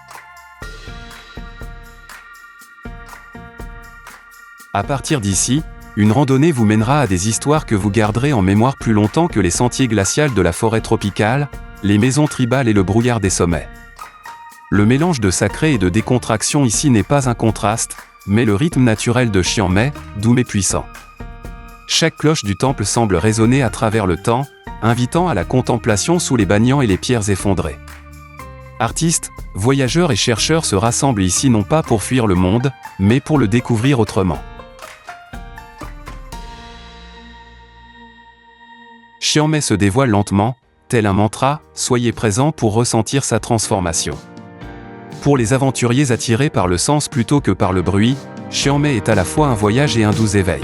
À partir d'ici, une randonnée vous mènera à des histoires que vous garderez en mémoire plus longtemps que les sentiers glacials de la forêt tropicale, les maisons tribales et le brouillard des sommets. Le mélange de sacré et de décontraction ici n'est pas un contraste, mais le rythme naturel de Chiang Mai, doux mais puissant. Chaque cloche du temple semble résonner à travers le temps, invitant à la contemplation sous les banians et les pierres effondrées. Artistes, voyageurs et chercheurs se rassemblent ici non pas pour fuir le monde, mais pour le découvrir autrement. Chiang Mai se dévoile lentement, tel un mantra, soyez présents pour ressentir sa transformation. Pour les aventuriers attirés par le sens plutôt que par le bruit, Chiang Mai est à la fois un voyage et un doux éveil.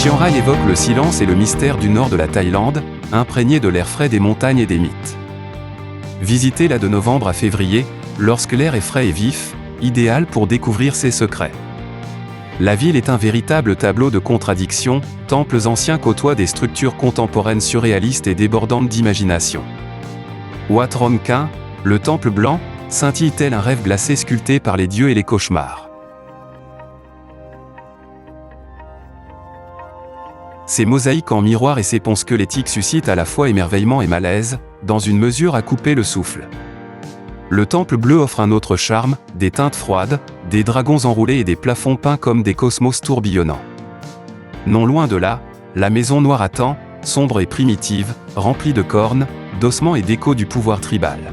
Chiang Rai évoque le silence et le mystère du nord de la Thaïlande, imprégné de l'air frais des montagnes et des mythes. Visitez-la de novembre à février, lorsque l'air est frais et vif, idéal pour découvrir ses secrets. La ville est un véritable tableau de contradictions, temples anciens côtoient des structures contemporaines surréalistes et débordantes d'imagination. Wat Rong Khanh, le temple blanc, scintille tel un rêve glacé sculpté par les dieux et les cauchemars. Ces mosaïques en miroir et ces ponts squelettiques suscitent à la fois émerveillement et malaise, dans une mesure à couper le souffle. Le temple bleu offre un autre charme, des teintes froides, des dragons enroulés et des plafonds peints comme des cosmos tourbillonnants. Non loin de là, la maison noire attend, sombre et primitive, remplie de cornes, d'ossements et d'échos du pouvoir tribal.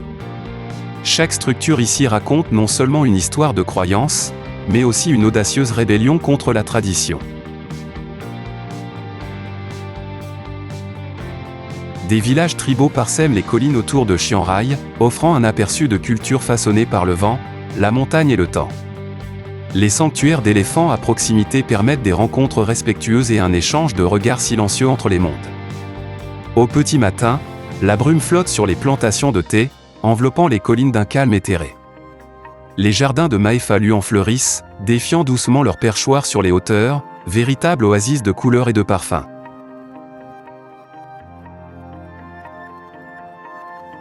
Chaque structure ici raconte non seulement une histoire de croyance, mais aussi une audacieuse rébellion contre la tradition. Des villages tribaux parsèment les collines autour de Chiang Rai, offrant un aperçu de culture façonnée par le vent, la montagne et le temps. Les sanctuaires d'éléphants à proximité permettent des rencontres respectueuses et un échange de regards silencieux entre les mondes. Au petit matin, la brume flotte sur les plantations de thé, enveloppant les collines d'un calme éthéré. Les jardins de Mae en fleurissent, défiant doucement leurs perchoirs sur les hauteurs, véritables oasis de couleurs et de parfums.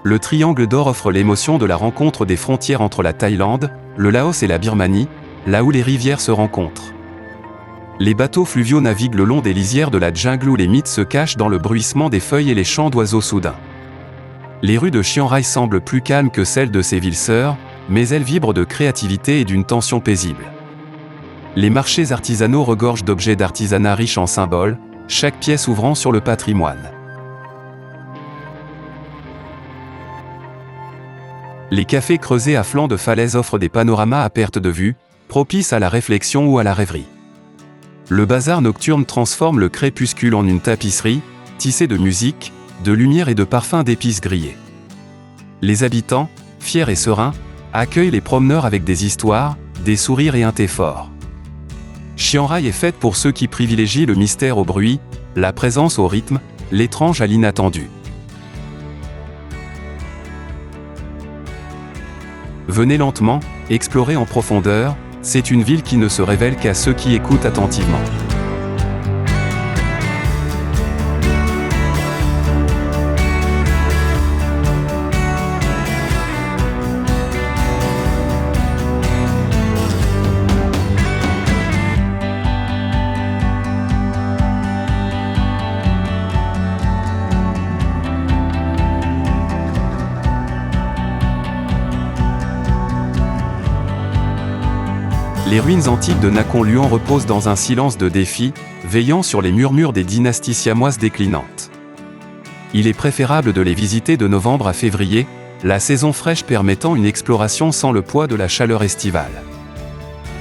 Le triangle d'or offre l'émotion de la rencontre des frontières entre la Thaïlande, le Laos et la Birmanie, là où les rivières se rencontrent. Les bateaux fluviaux naviguent le long des lisières de la jungle où les mythes se cachent dans le bruissement des feuilles et les chants d'oiseaux soudains. Les rues de Chiang Rai semblent plus calmes que celles de ses villes sœurs, mais elles vibrent de créativité et d'une tension paisible. Les marchés artisanaux regorgent d'objets d'artisanat riches en symboles, chaque pièce ouvrant sur le patrimoine. Les cafés creusés à flanc de falaise offrent des panoramas à perte de vue, propices à la réflexion ou à la rêverie. Le bazar nocturne transforme le crépuscule en une tapisserie, tissée de musique, de lumière et de parfums d'épices grillées. Les habitants, fiers et sereins, accueillent les promeneurs avec des histoires, des sourires et un thé fort. Chiang Rai est faite pour ceux qui privilégient le mystère au bruit, la présence au rythme, l'étrange à l'inattendu. Venez lentement, explorer en profondeur, c'est une ville qui ne se révèle qu'à ceux qui écoutent attentivement. Les ruines antiques de Nakhon Luang reposent dans un silence de défi, veillant sur les murmures des dynasties siamoises déclinantes. Il est préférable de les visiter de novembre à février, la saison fraîche permettant une exploration sans le poids de la chaleur estivale.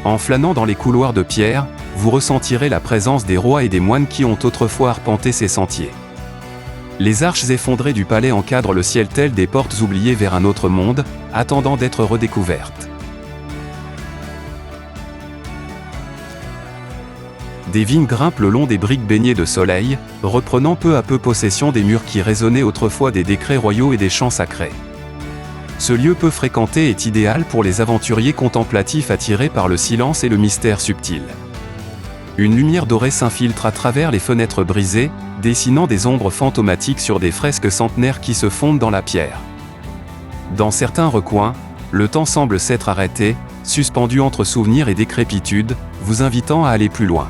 En flânant dans les couloirs de pierre, vous ressentirez la présence des rois et des moines qui ont autrefois arpenté ces sentiers. Les arches effondrées du palais encadrent le ciel tel des portes oubliées vers un autre monde, attendant d'être redécouvertes. Des vignes grimpent le long des briques baignées de soleil, reprenant peu à peu possession des murs qui résonnaient autrefois des décrets royaux et des chants sacrés. Ce lieu peu fréquenté est idéal pour les aventuriers contemplatifs attirés par le silence et le mystère subtil. Une lumière dorée s'infiltre à travers les fenêtres brisées, dessinant des ombres fantomatiques sur des fresques centenaires qui se fondent dans la pierre. Dans certains recoins, le temps semble s'être arrêté, suspendu entre souvenirs et décrépitude, vous invitant à aller plus loin.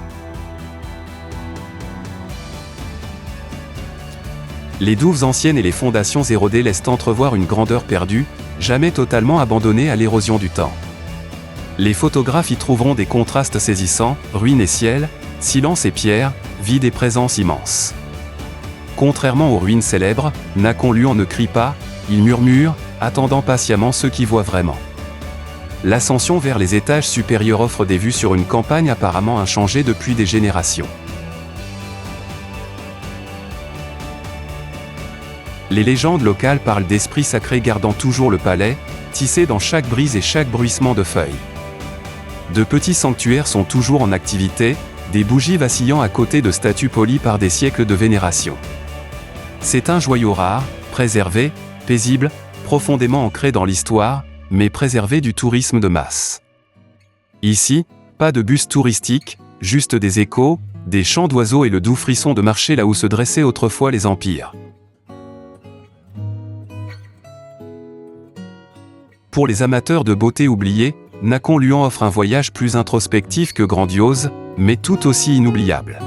Les douves anciennes et les fondations érodées laissent entrevoir une grandeur perdue, jamais totalement abandonnée à l'érosion du temps. Les photographes y trouveront des contrastes saisissants, ruines et ciel, silence et pierre, vide et présence immense. Contrairement aux ruines célèbres, Nakhon Luang ne crie pas, il murmure, attendant patiemment ceux qui voient vraiment. L'ascension vers les étages supérieurs offre des vues sur une campagne apparemment inchangée depuis des générations. Les légendes locales parlent d'esprits sacrés gardant toujours le palais, tissés dans chaque brise et chaque bruissement de feuilles. De petits sanctuaires sont toujours en activité, des bougies vacillant à côté de statues polies par des siècles de vénération. C'est un joyau rare, préservé, paisible, profondément ancré dans l'histoire, mais préservé du tourisme de masse. Ici, pas de bus touristique, juste des échos, des chants d'oiseaux et le doux frisson de marcher là où se dressaient autrefois les empires. Pour les amateurs de beauté oubliée, Nakhon Luang offre un voyage plus introspectif que grandiose, mais tout aussi inoubliable.